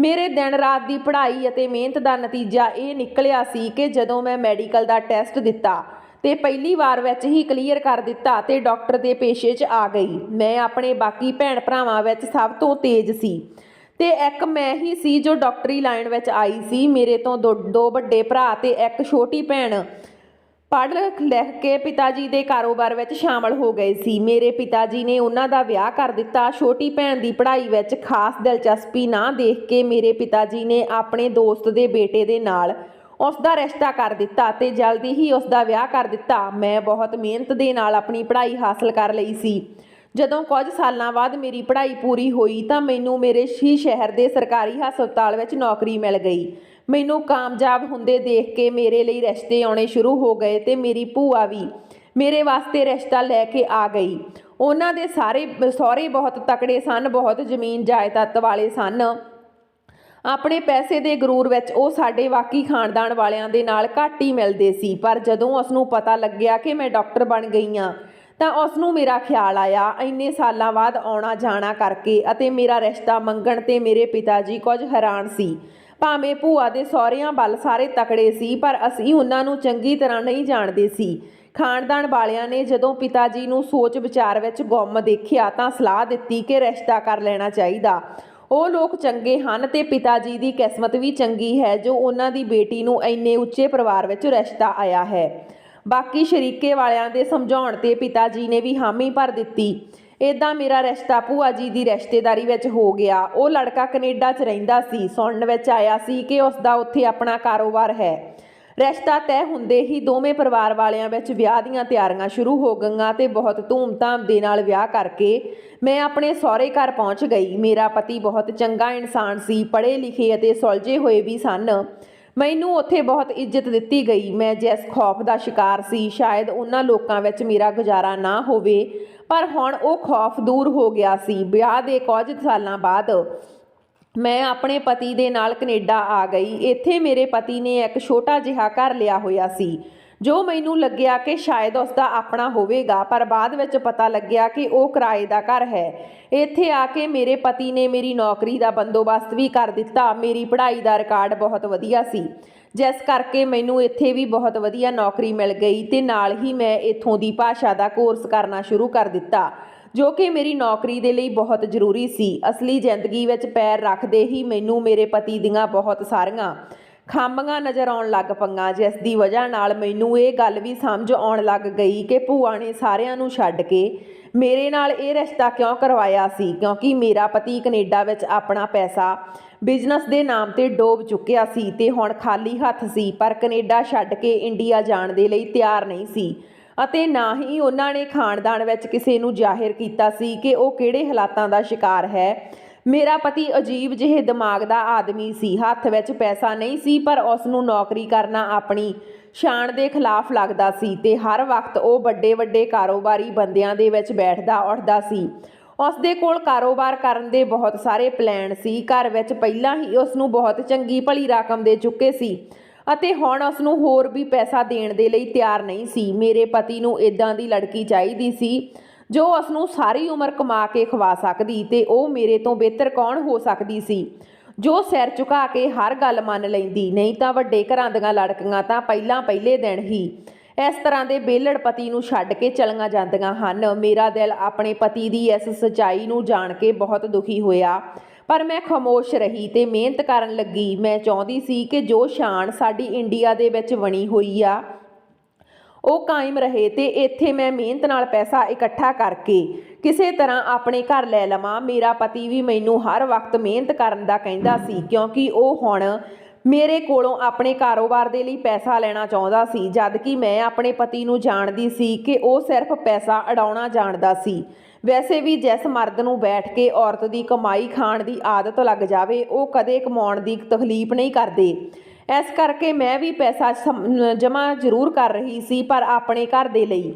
ਮੇਰੇ ਦਿਨ ਰਾਤ ਦੀ ਪੜ੍ਹਾਈ ਅਤੇ ਮਿਹਨਤ ਦਾ ਨਤੀਜਾ ਇਹ ਨਿਕਲਿਆ ਸੀ ਕਿ ਜਦੋਂ ਮੈਂ ਮੈਡੀਕਲ ਦਾ ਟੈਸਟ ਦਿੱਤਾ ਤੇ ਪਹਿਲੀ ਵਾਰ ਵਿੱਚ ਹੀ ਕਲੀਅਰ ਕਰ ਦਿੱਤਾ ਤੇ ਡਾਕਟਰ ਦੇ ਪੇਸ਼ੇ 'ਚ ਆ ਗਈ। ਮੈਂ ਆਪਣੇ ਬਾਕੀ ਭੈਣ ਭਰਾਵਾਂ ਵਿੱਚ ਸਭ ਤੋਂ ਤੇਜ਼ ਸੀ ਤੇ ਇੱਕ ਮੈਂ ਹੀ ਸੀ ਜੋ ਡਾਕਟਰੀ ਲਾਈਨ ਵਿੱਚ ਆਈ ਸੀ। ਮੇਰੇ ਤੋਂ ਦੋ ਵੱਡੇ ਭਰਾ ਤੇ ਇੱਕ ਛੋਟੀ ਭੈਣ ਪੜ੍ਹ ਲਿਖ ਕੇ ਪਿਤਾ ਜੀ ਦੇ ਕਾਰੋਬਾਰ ਵਿੱਚ ਸ਼ਾਮਲ ਹੋ ਗਏ ਸੀ। ਮੇਰੇ ਪਿਤਾ ਜੀ ਨੇ ਉਹਨਾਂ ਦਾ ਵਿਆਹ ਕਰ ਦਿੱਤਾ। ਛੋਟੀ ਭੈਣ ਦੀ ਪੜ੍ਹਾਈ ਵਿੱਚ ਖਾਸ ਦਿਲਚਸਪੀ ਨਾ ਦੇਖ ਕੇ ਮੇਰੇ ਪਿਤਾ ਜੀ ਨੇ ਆਪਣੇ ਦੋਸਤ ਦੇ ਬੇਟੇ ਦੇ ਨਾਲ ਉਸ ਦਾ ਰਿਸ਼ਤਾ ਕਰ ਦਿੱਤਾ ਤੇ ਜਲਦੀ ਹੀ ਉਸ ਦਾ ਵਿਆਹ ਕਰ ਦਿੱਤਾ। ਮੈਂ ਬਹੁਤ ਮਿਹਨਤ ਦੇ ਨਾਲ ਆਪਣੀ ਪੜ੍ਹਾਈ ਹਾਸਲ ਕਰ ਲਈ ਸੀ। ਜਦੋਂ ਕੁਝ ਸਾਲਾਂ ਬਾਅਦ ਮੇਰੀ ਪੜ੍ਹਾਈ ਪੂਰੀ ਹੋਈ ਤਾਂ ਮੈਨੂੰ ਮੇਰੇ ਹੀ ਸ਼ਹਿਰ ਦੇ ਸਰਕਾਰੀ ਹਸਪਤਾਲ ਵਿੱਚ ਨੌਕਰੀ ਮਿਲ ਗਈ। ਮੈਨੂੰ ਕਾਮਯਾਬ ਹੁੰਦੇ ਦੇਖ ਕੇ ਮੇਰੇ ਲਈ ਰਿਸ਼ਤੇ ਆਉਣੇ ਸ਼ੁਰੂ ਹੋ ਗਏ ਤੇ ਮੇਰੀ ਭੂਆ ਵੀ ਮੇਰੇ ਵਾਸਤੇ ਰਿਸ਼ਤਾ ਲੈ ਕੇ ਆ ਗਈ। ਉਹਨਾਂ ਦੇ ਸਾਰੇ ਸਹੁਰੇ ਬਹੁਤ ਤਕੜੇ ਸਨ, ਬਹੁਤ ਜ਼ਮੀਨ ਜਾਇਦਾਦ ਵਾਲੇ ਸਨ। ਆਪਣੇ ਪੈਸੇ ਦੇ ਗਰੂਰ ਵਿੱਚ ਉਹ ਸਾਡੇ ਬਾਕੀ ਖਾਨਦਾਨ ਵਾਲਿਆਂ ਦੇ ਨਾਲ ਘੱਟ ਹੀ ਮਿਲਦੇ ਸੀ। ਪਰ ਜਦੋਂ ਉਸ ਨੂੰ ਪਤਾ ਲੱਗਿਆ ਕਿ ਮੈਂ ਡਾਕਟਰ ਬਣ ਗਈ ਹਾਂ ਤਾਂ ਉਸ ਨੂੰ ਮੇਰਾ ਖਿਆਲ ਆਇਆ। ਇੰਨੇ ਸਾਲਾਂ ਬਾਅਦ ਆਉਣਾ ਜਾਣਾ ਕਰਕੇ ਅਤੇ ਮੇਰਾ ਰਿਸ਼ਤਾ ਮੰਗਣ ਤੇ ਮੇਰੇ ਪਿਤਾ ਜੀ ਕੁਝ ਹੈਰਾਨ ਸੀ। ਭਾਵੇਂ ਭੂਆ ਦੇ ਸਹੁਰਿਆਂ ਵੱਲ ਸਾਰੇ ਤਕੜੇ ਸੀ, ਪਰ ਅਸੀਂ ਉਹਨਾਂ ਨੂੰ ਚੰਗੀ ਤਰ੍ਹਾਂ ਨਹੀਂ ਜਾਣਦੇ ਸੀ। ਖਾਨਦਾਨ ਵਾਲਿਆਂ ਨੇ ਜਦੋਂ ਪਿਤਾ ਜੀ ਨੂੰ ਸੋਚ ਵਿਚਾਰ ਵਿੱਚ ਗੁੰਮ ਦੇਖਿਆ ਤਾਂ ਸਲਾਹ ਦਿੱਤੀ ਕਿ ਰਿਸ਼ਤਾ ਕਰ ਲੈਣਾ ਚਾਹੀਦਾ। ਉਹ ਲੋਕ ਚੰਗੇ ਹਨ ਤੇ ਪਿਤਾ ਜੀ ਦੀ ਕਿਸਮਤ ਵੀ ਚੰਗੀ ਹੈ ਜੋ ਉਹਨਾਂ ਦੀ ਬੇਟੀ ਨੂੰ ਇੰਨੇ ਉੱਚੇ ਪਰਿਵਾਰ ਵਿੱਚ ਰਿਸ਼ਤਾ ਆਇਆ ਹੈ। ਬਾਕੀ ਸ਼ਰੀਕੇ ਵਾਲਿਆਂ ਦੇ ਸਮਝਾਉਣ ਤੇ ਪਿਤਾ ਜੀ ਨੇ ਵੀ ਹਾਮੀ ਭਰ ਦਿੱਤੀ। ਇੱਦਾਂ ਮੇਰਾ ਰਿਸ਼ਤਾ ਭੂਆ ਜੀ ਦੀ ਰਿਸ਼ਤੇਦਾਰੀ ਵਿੱਚ ਹੋ ਗਿਆ। ਉਹ ਲੜਕਾ ਕੈਨੇਡਾ 'ਚ ਰਹਿੰਦਾ ਸੀ। ਸੁਣਨ ਵਿੱਚ ਆਇਆ ਸੀ ਕਿ ਉਸ ਦਾ ਉੱਥੇ ਆਪਣਾ ਕਾਰੋਬਾਰ ਹੈ। ਰਿਸ਼ਤਾ ਤੈਅ ਹੁੰਦੇ ਹੀ ਦੋਵੇਂ ਪਰਿਵਾਰ ਵਾਲਿਆਂ ਵਿੱਚ ਵਿਆਹ ਦੀਆਂ ਤਿਆਰੀਆਂ ਸ਼ੁਰੂ ਹੋ ਗਈਆਂ ਤੇ ਬਹੁਤ ਧੂਮਧਾਮ ਦੇ ਨਾਲ ਵਿਆਹ ਕਰਕੇ ਮੈਂ ਆਪਣੇ ਸਹੁਰੇ ਘਰ ਪਹੁੰਚ ਗਈ। ਮੇਰਾ ਪਤੀ ਬਹੁਤ ਚੰਗਾ ਇਨਸਾਨ ਸੀ, ਪੜ੍ਹੇ ਲਿਖੇ ਅਤੇ ਸੁਲਝੇ ਹੋਏ ਵੀ ਸਨ। ਮੈਨੂੰ ਉੱਥੇ ਬਹੁਤ ਇੱਜ਼ਤ ਦਿੱਤੀ ਗਈ। ਮੈਂ ਜਿਸ ਖੌਫ ਦਾ ਸ਼ਿਕਾਰ ਸੀ ਸ਼ਾਇਦ ਉਹਨਾਂ ਲੋਕਾਂ ਵਿੱਚ ਮੇਰਾ ਗੁਜ਼ਾਰਾ ਨਾ ਹੋਵੇ, ਪਰ ਹੁਣ ਉਹ ਖੌਫ ਦੂਰ ਹੋ ਗਿਆ ਸੀ। ਵਿਆਹ ਦੇ ਕੁਝ ਸਾਲਾਂ ਬਾਅਦ ਮੈਂ ਆਪਣੇ ਪਤੀ ਦੇ ਨਾਲ ਕੈਨੇਡਾ ਆ ਗਈ। ਇੱਥੇ ਮੇਰੇ ਪਤੀ ਨੇ ਇੱਕ ਛੋਟਾ ਜਿਹਾ ਘਰ ਲਿਆ ਹੋਇਆ ਸੀ ਜੋ ਮੈਨੂੰ ਲੱਗਿਆ ਕਿ ਸ਼ਾਇਦ ਉਸ ਦਾ ਆਪਣਾ ਹੋਵੇਗਾ, ਪਰ ਬਾਅਦ ਵਿੱਚ ਪਤਾ ਲੱਗਿਆ ਕਿ ਉਹ ਕਿਰਾਏ ਦਾ ਘਰ ਹੈ। ਇੱਥੇ ਆ ਕੇ ਮੇਰੇ ਪਤੀ ਨੇ ਮੇਰੀ ਨੌਕਰੀ ਦਾ ਬੰਦੋਬਸਤ ਵੀ ਕਰ ਦਿੱਤਾ। ਮੇਰੀ ਪੜ੍ਹਾਈ ਦਾ ਰਿਕਾਰਡ ਬਹੁਤ ਵਧੀਆ ਸੀ, ਜਿਸ ਕਰਕੇ ਮੈਨੂੰ ਇੱਥੇ ਵੀ ਬਹੁਤ ਵਧੀਆ ਨੌਕਰੀ ਮਿਲ ਗਈ ਤੇ ਨਾਲ ਹੀ ਮੈਂ ਇੱਥੋਂ ਦੀ ਭਾਸ਼ਾ ਦਾ ਕੋਰਸ ਕਰਨਾ ਸ਼ੁਰੂ ਕਰ ਦਿੱਤਾ ਜੋ ਕਿ ਮੇਰੀ ਨੌਕਰੀ ਦੇ ਲਈ ਬਹੁਤ ਜ਼ਰੂਰੀ ਸੀ। ਅਸਲੀ ਜ਼ਿੰਦਗੀ ਵਿੱਚ ਪੈਰ ਰੱਖਦੇ ਹੀ ਮੈਨੂੰ ਮੇਰੇ ਪਤੀ ਦੀਆਂ ਬਹੁਤ ਸਾਰੀਆਂ ਖਾਮੀਆਂ ਨਜ਼ਰ ਆਉਣ ਲੱਗ ਪਈਆਂ, ਜਿਸ ਦੀ ਵਜ੍ਹਾ ਨਾਲ ਮੈਨੂੰ ਇਹ ਗੱਲ ਵੀ ਸਮਝ ਆਉਣ ਲੱਗ ਗਈ ਕਿ ਭੂਆ ਨੇ ਸਾਰਿਆਂ ਨੂੰ ਛੱਡ ਕੇ ਮੇਰੇ ਨਾਲ ਇਹ ਰਿਸ਼ਤਾ ਕਿਉਂ ਕਰਵਾਇਆ ਸੀ, ਕਿਉਂਕਿ ਮੇਰਾ ਪਤੀ ਕੈਨੇਡਾ ਵਿੱਚ ਆਪਣਾ ਪੈਸਾ ਬਿਜ਼ਨਸ ਦੇ ਨਾਮ 'ਤੇ ਡੋਬ ਚੁੱਕਿਆ ਸੀ ਤੇ ਹੁਣ ਖਾਲੀ ਹੱਥ ਸੀ। ਪਰ ਕੈਨੇਡਾ ਛੱਡ ਕੇ ਇੰਡੀਆ ਜਾਣ ਦੇ ਲਈ ਤਿਆਰ ਨਹੀਂ ਸੀ ਅਤੇ ਨਾ ਹੀ ਉਹਨਾਂ ਨੇ ਖਾਨਦਾਨ ਵਿੱਚ ਕਿਸੇ ਨੂੰ ਜ਼ਾਹਿਰ ਕੀਤਾ ਸੀ ਕਿ ਉਹ ਕਿਹੜੇ ਹਾਲਾਤਾਂ ਦਾ ਸ਼ਿਕਾਰ ਹੈ। ਮੇਰਾ ਪਤੀ ਅਜੀਬ ਜਿਹੇ ਦਿਮਾਗ ਦਾ ਆਦਮੀ ਸੀ। ਹੱਥ ਵਿੱਚ ਪੈਸਾ ਨਹੀਂ ਸੀ, ਪਰ ਉਸ ਨੂੰ ਨੌਕਰੀ ਕਰਨਾ ਆਪਣੀ ਸ਼ਾਨ ਦੇ ਖਿਲਾਫ ਲੱਗਦਾ ਸੀ ਤੇ ਹਰ ਵਕਤ ਉਹ ਵੱਡੇ ਵੱਡੇ ਕਾਰੋਬਾਰੀ ਬੰਦਿਆਂ ਦੇ ਵਿੱਚ ਬੈਠਦਾ ਉੱਠਦਾ ਸੀ। ਉਸ ਦੇ ਕੋਲ ਕਾਰੋਬਾਰ ਕਰਨ ਦੇ ਬਹੁਤ ਸਾਰੇ ਪਲਾਨ ਸੀ। ਘਰ ਵਿੱਚ ਪਹਿਲਾਂ ਹੀ ਉਸ ਨੂੰ ਬਹੁਤ ਚੰਗੀ ਭਲੀ ਰਕਮ ਦੇ ਚੁੱਕੇ ਸੀ ਅਤੇ ਹੁਣ ਉਸ ਨੂੰ ਹੋਰ ਵੀ ਪੈਸਾ ਦੇਣ ਦੇ ਲਈ ਤਿਆਰ ਨਹੀਂ ਸੀ। ਮੇਰੇ ਪਤੀ ਨੂੰ ਇੱਦਾਂ ਦੀ ਲੜਕੀ ਚਾਹੀਦੀ ਸੀ ਜੋ ਉਸ ਨੂੰ ਸਾਰੀ ਉਮਰ ਕਮਾ ਕੇ ਖਵਾ ਸਕਦੀ ਤੇ ਉਹ ਮੇਰੇ ਤੋਂ ਬਿਹਤਰ ਕੌਣ ਹੋ ਸਕਦੀ ਸੀ, ਜੋ ਸਿਰ ਝੁਕਾ ਕੇ ਹਰ ਗੱਲ ਮੰਨ ਲੈਂਦੀ। ਨਹੀਂ ਤਾਂ ਵੱਡੇ ਘਰਾਂ ਦੀਆਂ ਲੜਕੀਆਂ ਤਾਂ ਪਹਿਲੇ ਦਿਨ ਹੀ ਇਸ ਤਰ੍ਹਾਂ ਦੇ ਵਿਹਲੜ ਪਤੀ ਨੂੰ ਛੱਡ ਕੇ ਚਲੀਆਂ ਜਾਂਦੀਆਂ ਹਨ। ਮੇਰਾ ਦਿਲ ਆਪਣੇ ਪਤੀ ਦੀ ਇਸ ਸੱਚਾਈ ਨੂੰ ਜਾਣ ਕੇ ਬਹੁਤ ਦੁਖੀ ਹੋਇਆ, ਪਰ ਮੈਂ ਖਾਮੋਸ਼ ਰਹੀ ਤੇ ਮਿਹਨਤ ਕਰਨ ਲੱਗੀ। ਮੈਂ ਚਾਹੁੰਦੀ ਸੀ ਕਿ ਜੋ ਸ਼ਾਨ ਸਾਡੀ ਇੰਡੀਆ ਦੇ ਵਿੱਚ ਬਣੀ ਹੋਈ ਆ ਉਹ ਕਾਇਮ ਰਹੇ ਤੇ ਇੱਥੇ ਮੈਂ ਮਿਹਨਤ ਨਾਲ ਪੈਸਾ ਇਕੱਠਾ ਕਰਕੇ ਕਿਸੇ ਤਰ੍ਹਾਂ ਆਪਣੇ ਘਰ ਲੈ ਲਵਾਂ। ਮੇਰਾ ਪਤੀ ਵੀ ਮੈਨੂੰ ਹਰ ਵਕਤ ਮਿਹਨਤ ਕਰਨ ਦਾ ਕਹਿੰਦਾ ਸੀ, ਕਿਉਂਕਿ ਉਹ ਹੁਣ ਮੇਰੇ ਕੋਲੋਂ ਆਪਣੇ ਕਾਰੋਬਾਰ ਦੇ ਲਈ ਪੈਸਾ ਲੈਣਾ ਚਾਹੁੰਦਾ ਸੀ, ਜਦ ਕਿ ਮੈਂ ਆਪਣੇ ਪਤੀ ਨੂੰ ਜਾਣਦੀ ਸੀ ਕਿ ਉਹ ਸਿਰਫ ਪੈਸਾ ਉਡਾਉਣਾ ਜਾਣਦਾ ਸੀ। ਵੈਸੇ ਵੀ ਜਿਸ ਮਰਦ ਨੂੰ ਬੈਠ ਕੇ ਔਰਤ ਦੀ ਕਮਾਈ ਖਾਣ ਦੀ ਆਦਤ ਲੱਗ ਜਾਵੇ, ਉਹ ਕਦੇ ਕਮਾਉਣ ਦੀ ਤਕਲੀਫ ਨਹੀਂ ਕਰਦੇ। ਇਸ ਕਰਕੇ ਮੈਂ ਵੀ ਪੈਸਾ ਜਮ੍ਹਾਂ ਜ਼ਰੂਰ ਕਰ ਰਹੀ ਸੀ, ਪਰ ਆਪਣੇ ਘਰ ਦੇ ਲਈ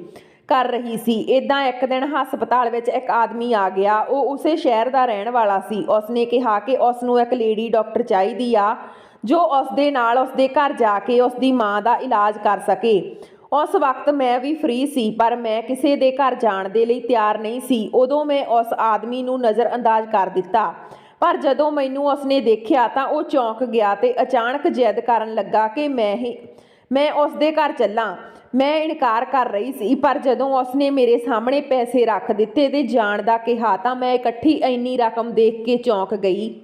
ਕਰ ਰਹੀ ਸੀ। ਇੱਦਾਂ ਇੱਕ ਦਿਨ ਹਸਪਤਾਲ ਵਿੱਚ ਇੱਕ ਆਦਮੀ ਆ ਗਿਆ। ਉਹ ਉਸੇ ਸ਼ਹਿਰ ਦਾ ਰਹਿਣ ਵਾਲਾ ਸੀ। ਉਸਨੇ ਕਿਹਾ ਕਿ ਉਸ ਨੂੰ ਇੱਕ ਲੇਡੀ ਡਾਕਟਰ ਚਾਹੀਦੀ ਆ ਜੋ ਉਸ ਦੇ ਨਾਲ ਉਸ ਦੇ ਘਰ ਜਾ ਕੇ ਉਸ ਦੀ ਮਾਂ ਦਾ ਇਲਾਜ ਕਰ ਸਕੇ। ਉਸ ਵਕਤ ਮੈਂ ਵੀ ਫ੍ਰੀ ਸੀ, ਪਰ ਮੈਂ ਕਿਸੇ ਦੇ ਘਰ ਜਾਣ ਦੇ ਲਈ ਤਿਆਰ ਨਹੀਂ ਸੀ। ਉਦੋਂ ਮੈਂ ਉਸ ਆਦਮੀ ਨੂੰ ਨਜ਼ਰ ਅੰਦਾਜ਼ ਕਰ ਦਿੱਤਾ, ਪਰ ਜਦੋਂ ਮੈਨੂੰ ਉਸਨੇ ਦੇਖਿਆ ਤਾਂ ਉਹ ਚੌਂਕ ਗਿਆ ਤੇ ਅਚਾਨਕ ਜਿੱਦ ਕਰਨ ਲੱਗਾ ਕਿ ਮੈਂ ਉਸ ਦੇ ਘਰ ਚੱਲਾਂ। ਮੈਂ ਇਨਕਾਰ ਕਰ ਰਹੀ ਸੀ, ਪਰ ਜਦੋਂ ਉਸਨੇ ਮੇਰੇ ਸਾਹਮਣੇ ਪੈਸੇ ਰੱਖ ਦਿੱਤੇ ਤੇ ਜਾਣ ਦਾ ਕਿਹਾ ਤਾਂ ਮੈਂ ਇਕੱਠੀ ਇੰਨੀ ਰਕਮ ਦੇਖ ਕੇ ਚੌਂਕ ਗਈ।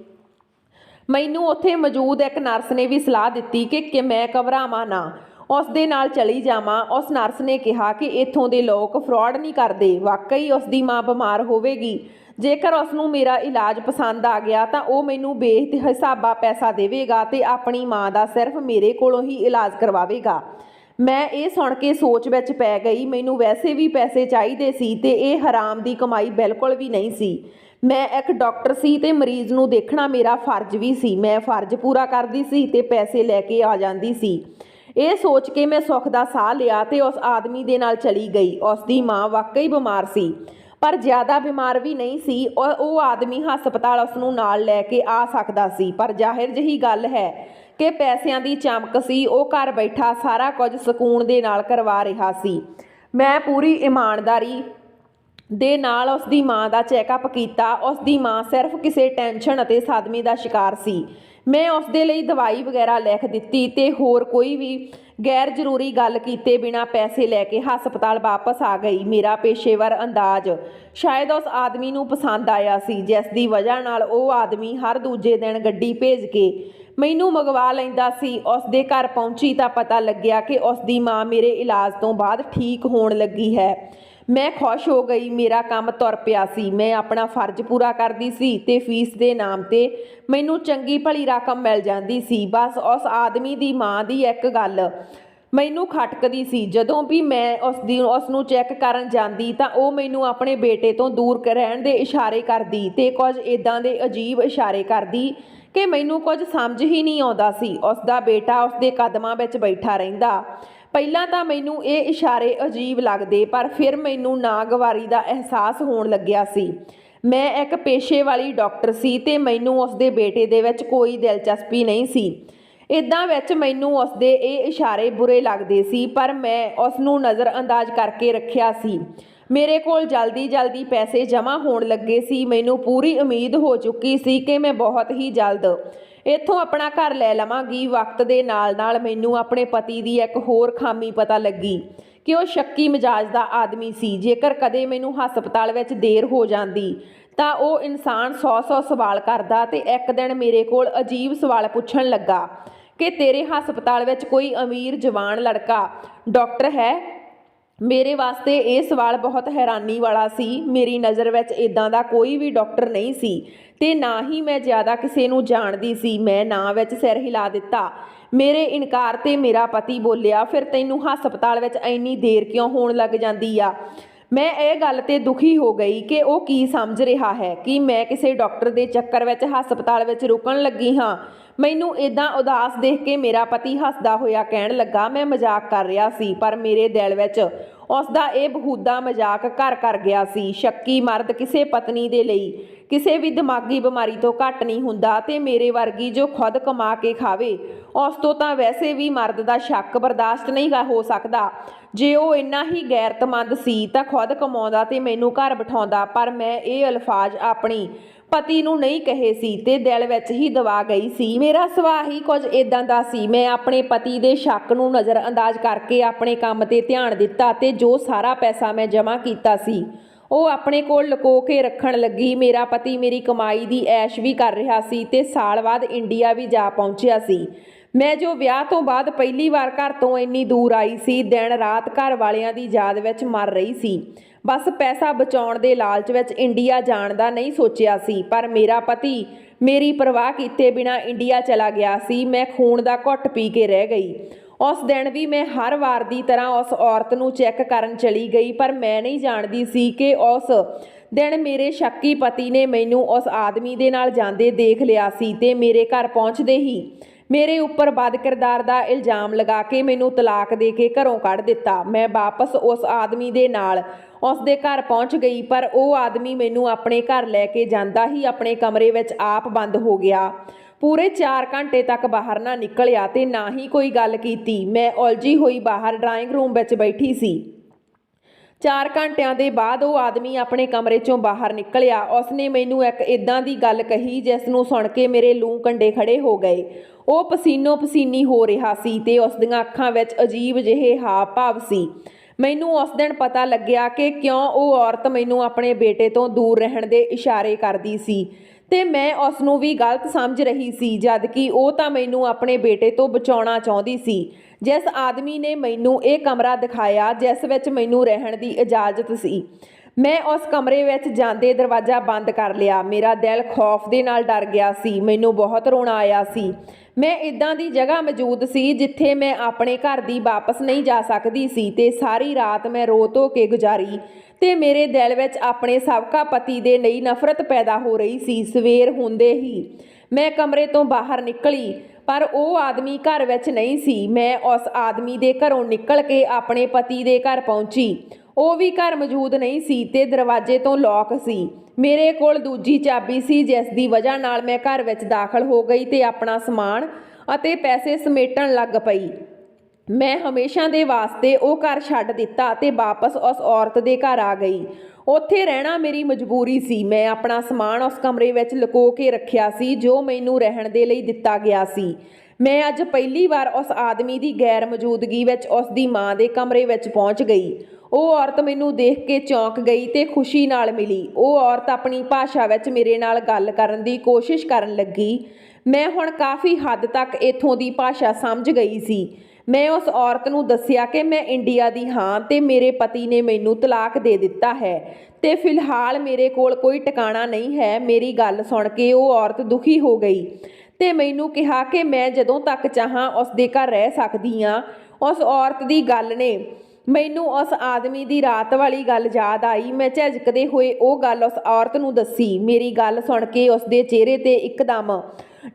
ਮੈਨੂੰ ਉੱਥੇ ਮੌਜੂਦ ਇੱਕ ਨਰਸ ਨੇ ਵੀ ਸਲਾਹ ਦਿੱਤੀ ਕਿ ਮੈਂ ਘਬਰਾਵਾਂ ਨਾ, ਉਸ ਦੇ ਨਾਲ ਚਲੀ ਜਾਵਾਂ। ਉਸ ਨਰਸ ਨੇ ਕਿਹਾ ਕਿ ਇੱਥੋਂ ਦੇ ਲੋਕ ਫਰਾਡ ਨਹੀਂ ਕਰਦੇ। ਵਾਕਈ ਉਸ ਦੀ ਮਾਂ ਬਿਮਾਰ ਹੋਵੇਗੀ। ਜੇਕਰ ਉਸ ਨੂੰ ਮੇਰਾ ਇਲਾਜ ਪਸੰਦ ਆ ਗਿਆ ਤਾਂ ਉਹ ਮੈਨੂੰ ਬੇਹਿਸਾਬਾ ਪੈਸਾ ਦੇਵੇਗਾ ਤੇ ਆਪਣੀ ਮਾਂ ਦਾ ਸਿਰਫ ਮੇਰੇ ਕੋਲੋਂ ਹੀ ਇਲਾਜ ਕਰਵਾਵੇਗਾ। ਮੈਂ ਇਹ ਸੁਣ ਕੇ ਸੋਚ ਵਿੱਚ ਪੈ ਗਈ। ਮੈਨੂੰ ਵੈਸੇ ਵੀ ਪੈਸੇ ਚਾਹੀਦੇ ਸੀ ਤੇ ਇਹ ਹਰਾਮ ਦੀ ਕਮਾਈ ਬਿਲਕੁਲ ਵੀ ਨਹੀਂ ਸੀ। ਮੈਂ ਇੱਕ ਡਾਕਟਰ ਸੀ ਤੇ ਮਰੀਜ਼ ਨੂੰ ਦੇਖਣਾ ਮੇਰਾ ਫਰਜ਼ ਵੀ ਸੀ। ਮੈਂ ਫਰਜ਼ ਪੂਰਾ ਕਰਦੀ ਸੀ ਤੇ ਪੈਸੇ ਲੈ ਕੇ ਆ ਜਾਂਦੀ ਸੀ। ਇਹ ਸੋਚ ਕੇ ਮੈਂ ਸੁੱਖ ਦਾ ਸਾਹ ਲਿਆ ਤੇ ਉਸ ਆਦਮੀ ਦੇ ਨਾਲ ਚਲੀ ਗਈ। ਉਸ ਦੀ ਮਾਂ ਵਾਕਈ ਬਿਮਾਰ ਸੀ, ਪਰ ਜ਼ਿਆਦਾ ਬਿਮਾਰ ਵੀ ਨਹੀਂ ਸੀ। ਉਹ ਆਦਮੀ ਹਸਪਤਾਲ ਉਸ ਨੂੰ ਨਾਲ ਲੈ ਕੇ ਆ ਸਕਦਾ ਸੀ, ਪਰ ਜ਼ਾਹਿਰ ਜਿਹੀ ਗੱਲ ਹੈ ਕਿ ਪੈਸਿਆਂ ਦੀ ਚਮਕ ਸੀ। ਉਹ ਘਰ ਬੈਠਾ ਸਾਰਾ ਕੁਝ ਸਕੂਨ ਦੇ ਨਾਲ ਕਰਵਾ ਰਿਹਾ ਸੀ। ਮੈਂ ਪੂਰੀ ਇਮਾਨਦਾਰੀ ਦੇ ਨਾਲ ਉਸ ਦੀ ਮਾਂ ਦਾ ਚੈੱਕਅਪ ਕੀਤਾ। ਉਸ ਦੀ ਮਾਂ ਸਿਰਫ ਕਿਸੇ ਟੈਨਸ਼ਨ ਅਤੇ ਸਦਮੇ ਦਾ ਸ਼ਿਕਾਰ ਸੀ। ਮੈਂ ਉਸ ਦੇ ਲਈ ਦਵਾਈ ਵਗੈਰਾ ਲਿਖ ਦਿੱਤੀ ਤੇ ਹੋਰ ਕੋਈ ਵੀ ਗੈਰ ਜ਼ਰੂਰੀ ਗੱਲ ਕੀਤੇ ਬਿਨਾਂ ਪੈਸੇ ਲੈ ਕੇ ਹਸਪਤਾਲ ਵਾਪਸ ਆ ਗਈ। ਮੇਰਾ ਪੇਸ਼ੇਵਰ ਅੰਦਾਜ਼ ਸ਼ਾਇਦ ਉਸ ਆਦਮੀ ਨੂੰ ਪਸੰਦ ਆਇਆ ਸੀ, ਜਿਸ ਦੀ ਵਜ੍ਹਾ ਨਾਲ ਉਹ ਆਦਮੀ ਹਰ ਦੂਜੇ ਦਿਨ ਗੱਡੀ ਭੇਜ ਕੇ ਮੈਨੂੰ ਮੰਗਵਾ ਲੈਂਦਾ ਸੀ। ਉਸ ਦੇ ਘਰ ਪਹੁੰਚੀ ਤਾਂ ਪਤਾ ਲੱਗਿਆ ਕਿ ਉਸ ਦੀ ਮਾਂ ਮੇਰੇ ਇਲਾਜ ਤੋਂ ਬਾਅਦ ਠੀਕ ਹੋਣ ਲੱਗੀ ਹੈ। ਮੈਂ ਖੁਸ਼ ਹੋ ਗਈ। ਮੇਰਾ ਕੰਮ ਤੁਰ ਪਿਆ ਸੀ। ਮੈਂ ਆਪਣਾ ਫਰਜ਼ ਪੂਰਾ ਕਰਦੀ ਸੀ ਤੇ ਫੀਸ ਦੇ ਨਾਮ ਤੇ ਮੈਨੂੰ ਚੰਗੀ ਭਲੀ ਰਕਮ ਮਿਲ ਜਾਂਦੀ ਸੀ। ਬਸ ਉਸ ਆਦਮੀ ਦੀ ਮਾਂ ਦੀ ਇੱਕ ਗੱਲ ਮੈਨੂੰ ਖਟਕਦੀ ਸੀ। ਜਦੋਂ ਵੀ ਮੈਂ ਉਸ ਨੂੰ ਚੈੱਕ ਕਰਨ ਜਾਂਦੀ ਤਾਂ ਉਹ ਮੈਨੂੰ ਆਪਣੇ ਬੇਟੇ ਤੋਂ ਦੂਰ ਰਹਿਣ ਦੇ ਇਸ਼ਾਰੇ ਕਰਦੀ ਤੇ ਕੁਝ ਇੱਦਾਂ ਦੇ ਅਜੀਬ ਇਸ਼ਾਰੇ ਕਰਦੀ ਕਿ ਮੈਨੂੰ ਕੁਝ ਸਮਝ ਹੀ ਨਹੀਂ ਆਉਂਦਾ ਸੀ। ਉਸ ਦਾ ਬੇਟਾ ਉਸ ਦੇ ਕਦਮਾਂ ਵਿੱਚ ਬੈਠਾ ਰਹਿੰਦਾ। ਪਹਿਲਾਂ ਤਾਂ ਮੈਨੂੰ ਇਹ ਇਸ਼ਾਰੇ ਅਜੀਬ ਲੱਗਦੇ, ਪਰ ਫਿਰ ਮੈਨੂੰ ਨਾਗਵਾਰੀ ਦਾ ਅਹਿਸਾਸ ਹੋਣ ਲੱਗਿਆ ਸੀ। ਮੈਂ ਇੱਕ ਪੇਸ਼ੇ ਵਾਲੀ ਡਾਕਟਰ ਸੀ ਤੇ ਮੈਨੂੰ ਉਸ ਦੇ ਬੇਟੇ ਦੇ ਵਿੱਚ ਕੋਈ ਦਿਲਚਸਪੀ ਨਹੀਂ ਸੀ। ਇੱਦਾਂ ਵਿੱਚ ਮੈਨੂੰ ਉਸ ਦੇ ਇਹ ਇਸ਼ਾਰੇ ਬੁਰੇ ਲੱਗਦੇ ਸੀ, ਪਰ ਮੈਂ ਉਸ ਨੂੰ ਨਜ਼ਰ ਅੰਦਾਜ਼ ਕਰਕੇ ਰੱਖਿਆ ਸੀ। ਮੇਰੇ ਕੋਲ ਜਲਦੀ ਪੈਸੇ ਜਮ੍ਹਾਂ ਹੋਣ ਲੱਗੇ ਸੀ। ਮੈਨੂੰ ਪੂਰੀ ਉਮੀਦ ਹੋ ਚੁੱਕੀ ਸੀ ਕਿ ਮੈਂ ਬਹੁਤ ਹੀ ਜਲਦ ਇੱਥੋਂ ਆਪਣਾ ਘਰ ਲੈ ਲਵਾਂਗੀ। ਵਕਤ ਦੇ ਨਾਲ ਮੈਨੂੰ ਆਪਣੇ ਪਤੀ ਦੀ ਇੱਕ ਹੋਰ ਖਾਮੀ ਪਤਾ ਲੱਗੀ ਕਿ ਉਹ ਸ਼ੱਕੀ ਮਿਜਾਜ ਦਾ ਆਦਮੀ ਸੀ। ਜੇਕਰ ਕਦੇ ਮੈਨੂੰ ਹਸਪਤਾਲ ਵਿੱਚ ਦੇਰ ਹੋ ਜਾਂਦੀ ਤਾਂ ਉਹ ਇਨਸਾਨ 100 ਸਵਾਲ ਕਰਦਾ ਤੇ ਇੱਕ ਦਿਨ ਮੇਰੇ ਕੋਲ ਅਜੀਬ ਸਵਾਲ ਪੁੱਛਣ ਲੱਗਾ ਕਿ ਤੇਰੇ ਹਸਪਤਾਲ ਵਿੱਚ ਕੋਈ ਅਮੀਰ ਜਵਾਨ ਲੜਕਾ ਡਾਕਟਰ ਹੈ। ਮੇਰੇ ਵਾਸਤੇ ਇਹ ਸਵਾਲ ਬਹੁਤ ਹੈਰਾਨੀ ਵਾਲਾ ਸੀ। ਮੇਰੀ ਨਜ਼ਰ ਵਿੱਚ ਇਦਾਂ ਦਾ ਕੋਈ ਵੀ ਡਾਕਟਰ ਨਹੀਂ ਸੀ ਤੇ ਨਾ ਹੀ ਮੈਂ ਜ਼ਿਆਦਾ ਕਿਸੇ ਨੂੰ ਜਾਣਦੀ ਸੀ। ਮੈਂ ਨਾਂ ਵਿੱਚ ਸਿਰ ਹਿਲਾ ਦਿੱਤਾ। ਮੇਰੇ ਇਨਕਾਰ ਤੇ ਮੇਰਾ ਪਤੀ ਬੋਲਿਆ, ਫਿਰ ਤੈਨੂੰ ਹਸਪਤਾਲ ਵਿੱਚ ਇੰਨੀ ਦੇਰ ਕਿਉਂ ਹੋਣ ਲੱਗ ਜਾਂਦੀ ਆ। ਮੈਂ ਇਹ ਗੱਲ ਤੇ ਦੁਖੀ ਹੋ ਗਈ ਕਿ ਉਹ ਕੀ ਸਮਝ ਰਿਹਾ ਹੈ ਕਿ ਮੈਂ ਕਿਸੇ ਡਾਕਟਰ ਦੇ ਚੱਕਰ ਵਿੱਚ ਹਸਪਤਾਲ ਵਿੱਚ ਰੁਕਣ ਲੱਗੀ ਹਾਂ। ਮੈਨੂੰ ਇਦਾਂ ਉਦਾਸ ਦੇਖ ਕੇ ਮੇਰਾ ਪਤੀ ਹੱਸਦਾ ਹੋਇਆ ਕਹਿਣ ਲੱਗਾ, ਮੈਂ ਮਜ਼ਾਕ ਕਰ ਰਿਹਾ ਸੀ, ਪਰ ਮੇਰੇ ਦਿਲ ਵਿੱਚ ਉਸ ਦਾ ਇਹ ਬਹੂਦਾ ਮਜ਼ਾਕ ਘਰ ਕਰ ਗਿਆ ਸੀ। ਸ਼ੱਕੀ ਮਰਦ ਕਿਸੇ ਪਤਨੀ ਦੇ ਲਈ ਕਿਸੇ ਵੀ ਦਿਮਾਗੀ ਬਿਮਾਰੀ ਤੋਂ ਘੱਟ ਨਹੀਂ ਹੁੰਦਾ ਤੇ ਮੇਰੇ ਵਰਗੀ ਜੋ ਖੁਦ ਕਮਾ ਕੇ ਖਾਵੇ ਉਸ ਤੋਂ ਤਾਂ ਵੈਸੇ ਵੀ ਮਰਦ ਦਾ ਸ਼ੱਕ ਬਰਦਾਸ਼ਤ ਨਹੀਂ ਹੋ ਸਕਦਾ। ਜੇ ਉਹ ਇੰਨਾ ਹੀ ਗੈਰਤਮੰਦ ਸੀ ਤਾਂ ਖੁਦ ਕਮਾਉਂਦਾ ਤੇ ਮੈਨੂੰ ਘਰ ਬਿਠਾਉਂਦਾ, ਪਰ ਮੈਂ ਇਹ ਅਲਫਾਜ਼ ਆਪਣੀ ਪਤੀ ਨੂੰ ਨਹੀਂ ਕਹੇ ਸੀ ਤੇ ਦਿਲ ਵਿੱਚ ਹੀ ਦਬਾ ਗਈ ਸੀ। ਮੇਰਾ ਸੁਭਾਅ ਹੀ ਕੁਝ ਇਦਾਂ ਦਾ ਸੀ। ਮੈਂ ਆਪਣੇ ਪਤੀ ਦੇ ਸ਼ੱਕ ਨੂੰ ਨਜ਼ਰ ਅੰਦਾਜ਼ ਕਰਕੇ ਆਪਣੇ ਕੰਮ ਤੇ ਧਿਆਨ ਦਿੱਤਾ ਤੇ ਜੋ ਸਾਰਾ ਪੈਸਾ ਮੈਂ ਜਮ੍ਹਾਂ ਕੀਤਾ ਸੀ ਉਹ ਆਪਣੇ ਕੋਲ ਲੁਕੋ ਕੇ ਰੱਖਣ ਲੱਗੀ। ਮੇਰਾ ਪਤੀ ਮੇਰੀ ਕਮਾਈ ਦੀ ਐਸ਼ ਵੀ ਕਰ ਰਿਹਾ ਸੀ ਤੇ ਸਾਲ ਬਾਅਦ ਇੰਡੀਆ ਵੀ ਜਾ ਪਹੁੰਚਿਆ ਸੀ। ਮੈਂ ਜੋ ਵਿਆਹ ਤੋਂ ਬਾਅਦ ਪਹਿਲੀ ਵਾਰ ਘਰ ਤੋਂ ਇੰਨੀ ਦੂਰ ਆਈ ਸੀ, ਦਿਨ ਰਾਤ ਘਰ ਵਾਲਿਆਂ ਦੀ ਯਾਦ ਵਿੱਚ ਮਰ ਰਹੀ ਸੀ। ਬਸ ਪੈਸਾ ਬਚਾਉਣ ਦੇ ਲਾਲਚ ਵਿੱਚ ਇੰਡੀਆ ਜਾਣ ਦਾ ਨਹੀਂ ਸੋਚਿਆ ਸੀ, ਪਰ ਮੇਰਾ ਪਤੀ ਮੇਰੀ ਪਰਵਾਹ ਕੀਤੇ ਬਿਨਾਂ ਇੰਡੀਆ ਚਲਾ ਗਿਆ ਸੀ। ਮੈਂ ਖੂਨ ਦਾ ਘੁੱਟ ਪੀ ਕੇ ਰਹਿ ਗਈ। ਉਸ ਦਿਨ ਵੀ ਮੈਂ ਹਰ ਵਾਰ ਦੀ ਤਰ੍ਹਾਂ ਉਸ ਔਰਤ ਨੂੰ ਚੈੱਕ ਕਰਨ ਚਲੀ ਗਈ, ਪਰ ਮੈਂ ਨਹੀਂ ਜਾਣਦੀ ਸੀ ਕਿ ਉਸ ਦਿਨ ਮੇਰੇ ਸ਼ੱਕੀ ਪਤੀ ਨੇ ਮੈਨੂੰ ਉਸ ਆਦਮੀ ਦੇ ਨਾਲ ਜਾਂਦੇ ਦੇਖ ਲਿਆ ਸੀ ਤੇ ਮੇਰੇ ਘਰ ਪਹੁੰਚਦੇ ਹੀ ਮੇਰੇ ਉੱਪਰ ਬਦਕਿਰਦਾਰ ਦਾ ਇਲਜ਼ਾਮ ਲਗਾ ਕੇ ਮੈਨੂੰ ਤਲਾਕ ਦੇ ਕੇ ਘਰੋਂ ਕੱਢ ਦਿੱਤਾ। ਮੈਂ ਵਾਪਸ ਉਸ ਆਦਮੀ ਦੇ ਨਾਲ ਉਸ ਦੇ ਘਰ ਪਹੁੰਚ ਗਈ, ਪਰ ਉਹ ਆਦਮੀ ਮੈਨੂੰ ਆਪਣੇ ਘਰ ਲੈ ਕੇ ਜਾਂਦਾ ਹੀ ਆਪਣੇ ਕਮਰੇ ਵਿੱਚ ਆਪ ਬੰਦ ਹੋ ਗਿਆ। ਪੂਰੇ 4 ਘੰਟੇ ਤੱਕ ਬਾਹਰ ਨਾ ਨਿਕਲਿਆ ਤੇ ਨਾ ਹੀ ਕੋਈ ਗੱਲ ਕੀਤੀ। ਮੈਂ ਉਲਝੀ ਹੋਈ ਬਾਹਰ ਡਰਾਇੰਗ ਰੂਮ ਵਿੱਚ ਬੈਠੀ ਸੀ। 4 ਘੰਟਿਆਂ ਦੇ ਬਾਅਦ ਉਹ ਆਦਮੀ ਆਪਣੇ ਕਮਰੇ 'ਚੋਂ ਬਾਹਰ ਨਿਕਲਿਆ। ਉਸਨੇ ਮੈਨੂੰ ਇੱਕ ਇਦਾਂ ਦੀ ਗੱਲ ਕਹੀ ਜਿਸ ਨੂੰ ਸੁਣ ਕੇ ਮੇਰੇ ਲੂੰ ਕੰਡੇ ਖੜੇ ਹੋ ਗਏ। ਉਹ ਪਸੀਨੋ ਪਸੀਨੀ ਹੋ ਰਿਹਾ ਸੀ ਤੇ ਉਸ ਦੀਆਂ ਅੱਖਾਂ ਵਿੱਚ ਅਜੀਬ ਜਿਹੇ ਹਾਵ ਭਾਵ ਸੀ। ਮੈਨੂੰ ਉਸ ਦਿਨ ਪਤਾ ਲੱਗਿਆ ਕਿ ਕਿਉਂ ਉਹ ਔਰਤ ਮੈਨੂੰ ਆਪਣੇ ਬੇਟੇ ਤੋਂ ਦੂਰ ਰਹਿਣ ਦੇ ਇਸ਼ਾਰੇ ਕਰਦੀ ਸੀ ਤੇ ਮੈਂ ਉਸ ਨੂੰ ਵੀ ਗਲਤ ਸਮਝ ਰਹੀ ਸੀ, ਜਦਕਿ ਉਹ ਤਾਂ ਮੈਨੂੰ ਆਪਣੇ ਬੇਟੇ ਤੋਂ ਬਚਾਉਣਾ ਚਾਹੁੰਦੀ ਸੀ। ਜਿਸ ਆਦਮੀ ਨੇ ਮੈਨੂੰ ਇਹ ਕਮਰਾ ਦਿਖਾਇਆ ਜਿਸ ਵਿੱਚ ਮੈਨੂੰ ਰਹਿਣ ਦੀ ਇਜਾਜ਼ਤ ਸੀ, ਮੈਂ ਉਸ ਕਮਰੇ ਵਿੱਚ ਜਾਂਦੇ ਦਰਵਾਜ਼ਾ ਬੰਦ ਕਰ ਲਿਆ। ਮੇਰਾ ਦਿਲ ਖੌਫ ਦੇ ਨਾਲ ਡਰ ਗਿਆ ਸੀ। ਮੈਨੂੰ ਬਹੁਤ ਰੋਣਾ ਆਇਆ ਸੀ। ਮੈਂ ਇੱਦਾਂ ਦੀ ਜਗ੍ਹਾ ਮੌਜੂਦ ਸੀ ਜਿੱਥੇ ਮੈਂ ਆਪਣੇ ਘਰ ਦੀ ਵਾਪਸ ਨਹੀਂ ਜਾ ਸਕਦੀ ਸੀ ਤੇ ਸਾਰੀ ਰਾਤ ਮੈਂ ਰੋ ਧੋ ਕੇ ਗੁਜ਼ਾਰੀ ਤੇ ਮੇਰੇ ਦਿਲ ਵਿੱਚ ਆਪਣੇ ਸਾਬਕਾ ਪਤੀ ਦੇ ਲਈ ਨਫ਼ਰਤ ਪੈਦਾ ਹੋ ਰਹੀ ਸੀ। ਸਵੇਰ ਹੁੰਦੇ ਹੀ ਮੈਂ ਕਮਰੇ ਤੋਂ ਬਾਹਰ ਨਿਕਲੀ, ਪਰ ਉਹ ਆਦਮੀ ਘਰ ਵਿੱਚ ਨਹੀਂ ਸੀ। ਮੈਂ ਉਸ ਆਦਮੀ ਦੇ ਘਰੋਂ ਨਿਕਲ ਕੇ ਆਪਣੇ ਪਤੀ ਦੇ ਘਰ ਪਹੁੰਚੀ। ਉਹ ਵੀ ਘਰ ਮੌਜੂਦ ਨਹੀਂ ਸੀ ਤੇ ਦਰਵਾਜ਼ੇ ਤੋਂ ਲੌਕ ਸੀ। ਮੇਰੇ ਕੋਲ ਦੂਜੀ ਚਾਬੀ ਸੀ ਜਿਸ ਦੀ ਵਜ੍ਹਾ ਨਾਲ ਮੈਂ ਘਰ ਵਿੱਚ ਦਾਖਲ ਹੋ ਗਈ ਤੇ ਆਪਣਾ ਸਮਾਨ ਅਤੇ ਪੈਸੇ ਸਮੇਟਣ ਲੱਗ ਪਈ। ਮੈਂ ਹਮੇਸ਼ਾ ਦੇ ਵਾਸਤੇ ਉਹ ਘਰ ਛੱਡ ਦਿੱਤਾ ਤੇ ਵਾਪਸ ਉਸ ਔਰਤ ਦੇ ਘਰ ਆ ਗਈ। ਉੱਥੇ ਰਹਿਣਾ ਮੇਰੀ ਮਜਬੂਰੀ ਸੀ। ਮੈਂ ਆਪਣਾ ਸਮਾਨ ਉਸ ਕਮਰੇ ਵਿੱਚ ਲੁਕੋ ਕੇ ਰੱਖਿਆ ਸੀ ਜੋ ਮੈਨੂੰ ਰਹਿਣ ਦੇ ਲਈ ਦਿੱਤਾ ਗਿਆ ਸੀ। ਮੈਂ ਅੱਜ ਪਹਿਲੀ ਵਾਰ ਉਸ ਆਦਮੀ ਦੀ ਗੈਰ ਮੌਜੂਦਗੀ ਵਿੱਚ ਉਸ ਦੀ ਮਾਂ ਦੇ ਕਮਰੇ ਵਿੱਚ ਪਹੁੰਚ ਗਈ। ਉਹ ਔਰਤ ਮੈਨੂੰ ਦੇਖ ਕੇ ਚੌਂਕ ਗਈ ਤੇ ਖੁਸ਼ੀ ਨਾਲ ਮਿਲੀ। ਉਹ ਔਰਤ ਆਪਣੀ ਭਾਸ਼ਾ ਵਿੱਚ ਮੇਰੇ ਨਾਲ ਗੱਲ ਕਰਨ ਦੀ ਕੋਸ਼ਿਸ਼ ਕਰਨ ਲੱਗੀ। ਮੈਂ ਹੁਣ ਕਾਫੀ ਹੱਦ ਤੱਕ ਇੱਥੋਂ ਦੀ ਭਾਸ਼ਾ ਸਮਝ ਗਈ ਸੀ। ਮੈਂ ਉਸ ਔਰਤ ਨੂੰ ਦੱਸਿਆ ਕਿ ਮੈਂ ਇੰਡੀਆ ਦੀ ਹਾਂ ਤੇ ਮੇਰੇ ਪਤੀ ਨੇ ਮੈਨੂੰ ਤਲਾਕ ਦੇ ਦਿੱਤਾ ਹੈ ਤੇ ਫਿਲਹਾਲ ਮੇਰੇ ਕੋਲ ਕੋਈ ਟਿਕਾਣਾ ਨਹੀਂ ਹੈ। ਮੇਰੀ ਗੱਲ ਸੁਣ ਕੇ ਉਹ ਔਰਤ ਦੁਖੀ ਹੋ ਗਈ ਤੇ ਮੈਨੂੰ ਕਿਹਾ ਕਿ ਮੈਂ ਜਦੋਂ ਤੱਕ ਚਾਹਾਂ ਉਸ ਦੇ ਘਰ ਰਹਿ ਸਕਦੀ ਹਾਂ। ਉਸ ਔਰਤ ਦੀ ਗੱਲ ਨੇ ਮੈਨੂੰ ਉਸ ਆਦਮੀ ਦੀ ਰਾਤ ਵਾਲੀ ਗੱਲ ਯਾਦ ਆਈ। ਮੈਂ ਝਿਜਕਦੇ ਹੋਏ ਉਹ ਗੱਲ ਉਸ ਔਰਤ ਨੂੰ ਦੱਸੀ। ਮੇਰੀ ਗੱਲ ਸੁਣ ਕੇ ਉਸ ਦੇ ਚਿਹਰੇ ਤੇ ਇੱਕਦਮ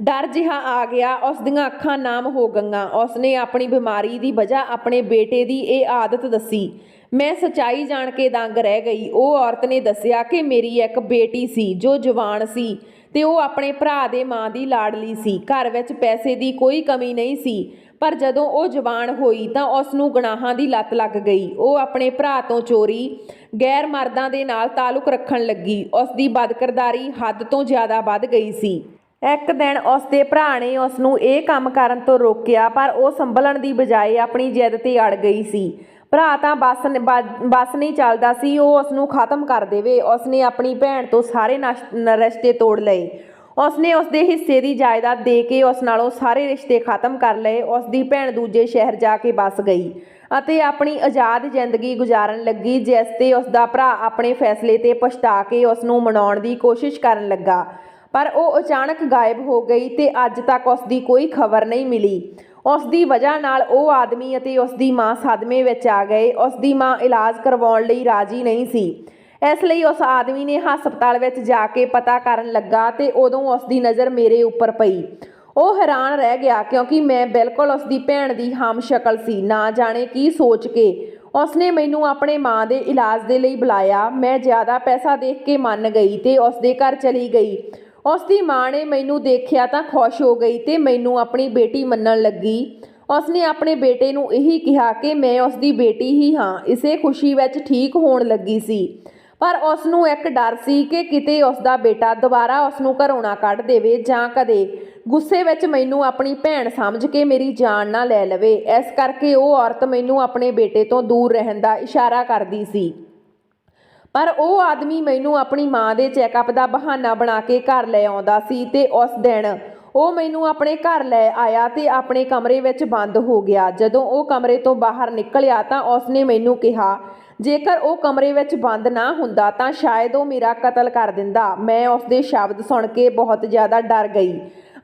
ਡਰ ਜਿਹਾ ਆ ਗਿਆ। ਉਸ ਦੀਆਂ ਅੱਖਾਂ ਨਾਮ ਹੋ ਗਈਆਂ। ਉਸਨੇ ਆਪਣੀ ਬਿਮਾਰੀ ਦੀ ਵਜ੍ਹਾ ਆਪਣੇ ਬੇਟੇ ਦੀ ਇਹ ਆਦਤ ਦੱਸੀ। ਮੈਂ ਸੱਚਾਈ ਜਾਣ ਕੇ ਦੰਗ ਰਹਿ ਗਈ। ਉਹ ਔਰਤ ਨੇ ਦੱਸਿਆ ਕਿ ਮੇਰੀ ਇੱਕ ਬੇਟੀ ਸੀ ਜੋ ਜਵਾਨ ਸੀ ਤੇ ਉਹ ਆਪਣੇ ਭਰਾ ਦੇ ਮਾਂ ਦੀ ਲਾਡਲੀ ਸੀ। ਘਰ ਵਿੱਚ ਪੈਸੇ ਦੀ ਕੋਈ ਕਮੀ ਨਹੀਂ ਸੀ, ਪਰ ਜਦੋਂ ਉਹ ਜਵਾਨ ਹੋਈ ਤਾਂ ਉਸ ਨੂੰ ਗੁਨਾਹਾਂ ਦੀ ਲੱਤ ਲੱਗ ਗਈ। ਉਹ ਆਪਣੇ ਭਰਾ ਤੋਂ ਚੋਰੀ ਗੈਰ ਮਰਦਾਂ ਦੇ ਨਾਲ ਤਾਲੁਕ ਰੱਖਣ ਲੱਗੀ। ਉਸ ਦੀ ਬਦਕਿਰਦਾਰੀ ਹੱਦ ਤੋਂ ਜ਼ਿਆਦਾ ਵੱਧ ਗਈ ਸੀ। ਇੱਕ ਦਿਨ ਉਸ ਦੇ ਭਰਾ ਨੇ ਉਸ ਨੂੰ ਇਹ ਕੰਮ ਕਰਨ ਤੋਂ ਰੋਕਿਆ, ਪਰ ਉਹ ਸੰਭਲਣ ਦੀ ਬਜਾਏ ਆਪਣੀ ਜਿੱਦ ਤੇ ਅੜ ਗਈ ਸੀ। ਭਰਾ ਤਾਂ ਬਸ ਨਹੀਂ ਚੱਲਦਾ ਸੀ ਉਹ ਉਸ ਨੂੰ ਖਤਮ ਕਰ ਦੇਵੇ। ਉਸਨੇ ਆਪਣੀ ਭੈਣ ਤੋਂ ਸਾਰੇ ਰਿਸ਼ਤੇ ਤੋੜ ਲਏ। ਉਸਨੇ ਉਸਦੇ ਹਿੱਸੇ ਦੀ ਜਾਇਦਾਦ ਦੇ ਕੇ ਉਸ ਨਾਲੋਂ ਸਾਰੇ ਰਿਸ਼ਤੇ ਖਤਮ ਕਰ ਲਏ। ਉਸਦੀ ਭੈਣ ਦੂਜੇ ਸ਼ਹਿਰ ਜਾ ਕੇ ਵੱਸ ਗਈ ਅਤੇ ਆਪਣੀ ਆਜ਼ਾਦ ਜ਼ਿੰਦਗੀ ਗੁਜ਼ਾਰਨ ਲੱਗੀ, ਜਿਸ 'ਤੇ ਉਸਦਾ ਭਰਾ ਆਪਣੇ ਫੈਸਲੇ 'ਤੇ ਪਛਤਾ ਕੇ ਉਸ ਨੂੰ ਮਨਾਉਣ ਦੀ ਕੋਸ਼ਿਸ਼ ਕਰਨ ਲੱਗਾ, ਪਰ ਉਹ ਅਚਾਨਕ ਗਾਇਬ ਹੋ ਗਈ ਤੇ ਅੱਜ ਤੱਕ ਉਸਦੀ ਕੋਈ ਖਬਰ ਨਹੀਂ ਮਿਲੀ। ਉਸ ਦੀ ਵਜ੍ਹਾ ਨਾਲ ਉਹ ਆਦਮੀ ਅਤੇ ਉਸਦੀ ਮਾਂ ਸਦਮੇ ਵਿੱਚ ਆ ਗਏ। ਉਸਦੀ ਮਾਂ ਇਲਾਜ ਕਰਵਾਉਣ ਲਈ ਰਾਜ਼ੀ ਨਹੀਂ ਸੀ, ਇਸ ਲਈ ਉਸ ਆਦਮੀ ਨੇ ਹਸਪਤਾਲ ਵਿੱਚ ਜਾ ਕੇ ਪਤਾ ਕਰਨ ਲੱਗਾ ਤੇ ਉਦੋਂ ਉਸਦੀ ਨਜ਼ਰ ਮੇਰੇ ਉੱਪਰ ਪਈ। ਉਹ ਹੈਰਾਨ ਰਹਿ ਗਿਆ ਕਿਉਂਕਿ ਮੈਂ ਬਿਲਕੁਲ ਉਸਦੀ ਭੈਣ ਦੀ ਹਮਸ਼ਕਲ ਸੀ। ਨਾ ਜਾਣੇ ਕੀ ਸੋਚ ਕੇ ਉਸਨੇ ਮੈਨੂੰ ਆਪਣੇ ਮਾਂ ਦੇ ਇਲਾਜ ਦੇ ਲਈ ਬੁਲਾਇਆ। ਮੈਂ ਜ਼ਿਆਦਾ ਪੈਸਾ ਦੇਖ ਕੇ ਮੰਨ ਗਈ ਤੇ ਉਸਦੇ ਘਰ ਚਲੀ ਗਈ। ਉਸਦੀ ਮਾਂ ਨੇ ਮੈਨੂੰ ਦੇਖਿਆ ਤਾਂ ਖੁਸ਼ ਹੋ ਗਈ ਤੇ ਮੈਨੂੰ ਆਪਣੀ ਬੇਟੀ ਮੰਨਣ ਲੱਗੀ। ਉਸਨੇ ਆਪਣੇ ਬੇਟੇ ਨੂੰ ਇਹੀ ਕਿਹਾ ਕਿ ਮੈਂ ਉਸਦੀ ਬੇਟੀ ਹੀ ਹਾਂ। ਇਸੇ ਖੁਸ਼ੀ ਵਿੱਚ ਠੀਕ ਹੋਣ ਲੱਗੀ ਸੀ, ਪਰ ਉਸ ਨੂੰ ਇੱਕ ਡਰ ਸੀ ਕਿ ਕਿਤੇ ਉਸਦਾ ਬੇਟਾ ਦੁਬਾਰਾ ਉਸ ਨੂੰ ਘਰੋਂ ਨਾ ਕੱਢ ਦੇਵੇ ਜਾਂ ਕਦੇ ਗੁੱਸੇ ਵਿੱਚ ਮੈਨੂੰ ਆਪਣੀ ਭੈਣ ਸਮਝ ਕੇ ਮੇਰੀ ਜਾਨ ਨਾ ਲੈ ਲਵੇ। ਇਸ ਕਰਕੇ ਉਹ ਔਰਤ ਮੈਨੂੰ ਆਪਣੇ ਬੇਟੇ ਤੋਂ ਦੂਰ ਰਹਿਣ ਦਾ ਇਸ਼ਾਰਾ ਕਰਦੀ ਸੀ, ਪਰ ਉਹ ਆਦਮੀ ਮੈਨੂੰ ਆਪਣੀ ਮਾਂ ਦੇ ਚੈੱਕਅਪ ਦਾ ਬਹਾਨਾ ਬਣਾ ਕੇ ਘਰ ਲੈ ਆਉਂਦਾ ਸੀ ਤੇ ਉਸ ਦਿਨ ਉਹ ਮੈਨੂੰ ਆਪਣੇ ਘਰ ਲੈ ਆਇਆ ਤੇ ਆਪਣੇ ਕਮਰੇ ਵਿੱਚ ਬੰਦ ਹੋ ਗਿਆ। ਜਦੋਂ ਉਹ ਕਮਰੇ ਤੋਂ ਬਾਹਰ ਨਿਕਲਿਆ ਤਾਂ ਉਸਨੇ ਮੈਨੂੰ ਕਿਹਾ ਜੇਕਰ ਉਹ ਕਮਰੇ ਵਿੱਚ ਬੰਦ ਨਾ ਹੁੰਦਾ ਤਾਂ ਸ਼ਾਇਦ ਉਹ ਮੇਰਾ ਕਤਲ ਕਰ ਦਿੰਦਾ। ਮੈਂ ਉਸਦੇ ਸ਼ਬਦ ਸੁਣ ਕੇ ਬਹੁਤ ਜ਼ਿਆਦਾ ਡਰ ਗਈ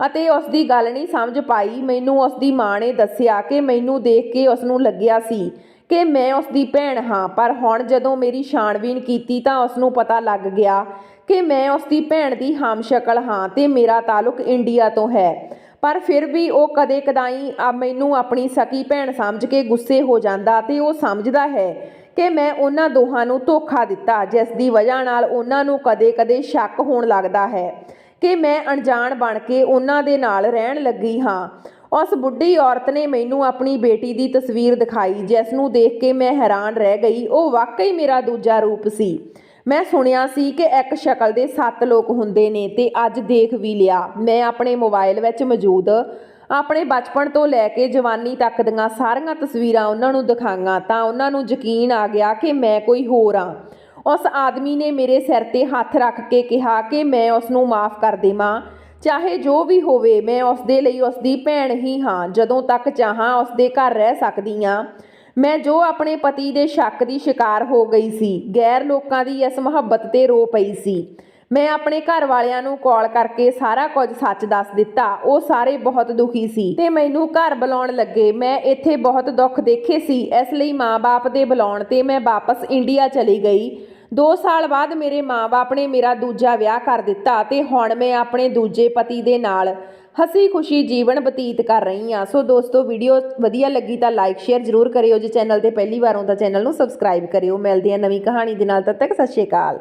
ਅਤੇ ਉਸਦੀ ਗੱਲ ਨਹੀਂ ਸਮਝ ਪਾਈ। ਮੈਨੂੰ ਉਸਦੀ ਮਾਂ ਨੇ ਦੱਸਿਆ ਕਿ ਮੈਨੂੰ ਦੇਖ ਕੇ ਉਸ ਨੂੰ ਲੱਗਿਆ ਸੀ ਕਿ ਮੈਂ ਉਸਦੀ ਭੈਣ ਹਾਂ, ਪਰ ਹੁਣ ਜਦੋਂ ਮੇਰੀ ਛਾਣਬੀਣ ਕੀਤੀ ਤਾਂ ਉਸ ਨੂੰ ਪਤਾ ਲੱਗ ਗਿਆ ਕਿ ਮੈਂ ਉਸਦੀ ਭੈਣ ਦੀ ਹਮਸ਼ਕਲ ਹਾਂ ਤੇ ਮੇਰਾ ਤਾਲੁਕ ਇੰਡੀਆ ਤੋਂ ਹੈ। ਪਰ ਫਿਰ ਵੀ ਉਹ ਕਦੇ ਕਦਾਈ ਮੈਨੂੰ ਆਪਣੀ ਸਕੀ ਭੈਣ ਸਮਝ ਕੇ ਗੁੱਸੇ ਹੋ ਜਾਂਦਾ ਤੇ ਉਹ ਸਮਝਦਾ ਹੈ ਕਿ ਮੈਂ ਉਹਨਾਂ ਦੋਹਾਂ ਨੂੰ ਧੋਖਾ ਦਿੱਤਾ, ਜਿਸ ਦੀ ਵਜ੍ਹਾ ਨਾਲ ਉਹਨਾਂ ਨੂੰ ਕਦੇ-ਕਦੇ ਸ਼ੱਕ ਹੋਣ ਲੱਗਦਾ ਹੈ ਕਿ ਮੈਂ ਅਣਜਾਣ ਬਣ ਕੇ ਉਹਨਾਂ ਦੇ ਨਾਲ ਰਹਿਣ ਲੱਗੀ ਹਾਂ। ਉਸ ਬੁੱਢੀ ਔਰਤ ਨੇ ਮੈਨੂੰ ਆਪਣੀ ਬੇਟੀ ਦੀ ਤਸਵੀਰ ਦਿਖਾਈ, ਜਿਸ ਨੂੰ ਦੇਖ ਕੇ ਮੈਂ ਹੈਰਾਨ ਰਹਿ ਗਈ। ਉਹ ਵਾਕਈ ਮੇਰਾ ਦੂਜਾ ਰੂਪ ਸੀ। ਮੈਂ ਸੁਣਿਆ ਸੀ ਕਿ ਇੱਕ ਸ਼ਕਲ ਦੇ 7 ਲੋਕ ਹੁੰਦੇ ਨੇ ਤੇ ਅੱਜ ਦੇਖ ਵੀ ਲਿਆ। ਮੈਂ ਆਪਣੇ ਮੋਬਾਈਲ ਵਿੱਚ ਮੌਜੂਦ ਆਪਣੇ ਬਚਪਨ ਤੋਂ ਲੈ ਕੇ ਜਵਾਨੀ ਤੱਕ ਦੀਆਂ ਸਾਰੀਆਂ ਤਸਵੀਰਾਂ ਉਹਨਾਂ ਨੂੰ ਦਿਖਾਈਆਂ ਤਾਂ ਉਹਨਾਂ ਨੂੰ ਯਕੀਨ ਆ ਗਿਆ ਕਿ ਮੈਂ ਕੋਈ ਹੋਰ ਹਾਂ। ਉਸ ਆਦਮੀ ਨੇ ਮੇਰੇ ਸਿਰ 'ਤੇ ਹੱਥ ਰੱਖ ਕੇ ਕਿਹਾ ਕਿ ਮੈਂ ਉਸ ਨੂੰ ਮਾਫ਼ ਕਰ ਦੇਵਾਂ, ਚਾਹੇ ਜੋ ਵੀ ਹੋਵੇ। ਮੈਂ ਉਸਦੇ ਲਈ ਉਸਦੀ ਭੈਣ ਹੀ ਹਾਂ, ਜਦੋਂ ਤੱਕ ਚਾਹਾਂ ਉਸਦੇ ਘਰ ਰਹਿ ਸਕਦੀ ਹਾਂ। ਮੈਂ ਜੋ ਆਪਣੇ ਪਤੀ ਦੇ ਸ਼ੱਕ ਦੀ ਸ਼ਿਕਾਰ ਹੋ ਗਈ ਸੀ, ਗੈਰ ਲੋਕਾਂ ਦੀ ਇਸ ਮੁਹੱਬਤ 'ਤੇ ਰੋ ਪਈ ਸੀ। ਮੈਂ ਆਪਣੇ ਘਰ ਵਾਲਿਆਂ ਨੂੰ ਕਾਲ ਕਰਕੇ ਸਾਰਾ ਕੁਝ ਸੱਚ ਦੱਸ ਦਿੱਤਾ। ਉਹ ਸਾਰੇ ਬਹੁਤ ਦੁਖੀ ਸੀ ਤੇ ਮੈਨੂੰ ਘਰ ਬੁਲਾਉਣ ਲੱਗੇ। ਮੈਂ ਇੱਥੇ ਬਹੁਤ ਦੁੱਖ ਦੇਖੇ ਸੀ, ਇਸ ਲਈ ਮਾਂ-ਬਾਪ ਦੇ ਬੁਲਾਉਣ 'ਤੇ ਮੈਂ ਵਾਪਸ ਇੰਡੀਆ ਚਲੀ ਗਈ। 2 ਸਾਲ ਬਾਅਦ ਮੇਰੇ ਮਾਂ-ਬਾਪ ਨੇ ਮੇਰਾ ਦੂਜਾ ਵਿਆਹ ਕਰ ਦਿੱਤਾ ਤੇ ਹੁਣ ਮੈਂ ਆਪਣੇ ਦੂਜੇ ਪਤੀ ਦੇ ਨਾਲ ਹਸੀ ਖੁਸ਼ੀ ਜੀਵਨ ਬਤੀਤ ਕਰ ਰਹੀ ਹਾਂ। ਸੋ ਦੋਸਤੋ, ਵੀਡੀਓ ਵਧੀਆ ਲੱਗੀ ਤਾਂ ਲਾਈਕ ਸ਼ੇਅਰ ਜ਼ਰੂਰ ਕਰਿਓ। ਜੇ ਚੈਨਲ ਤੇ ਪਹਿਲੀ ਵਾਰ ਆਉਂਦਾ ਚੈਨਲ ਨੂੰ ਸਬਸਕ੍ਰਾਈਬ ਕਰਿਓ। ਮਿਲਦੇ ਹਾਂ ਨਵੀਂ ਕਹਾਣੀ ਦੇ ਨਾਲ, ਤਦ ਤੱਕ ਸਤਿ ਸ਼੍ਰੀ ਅਕਾਲ।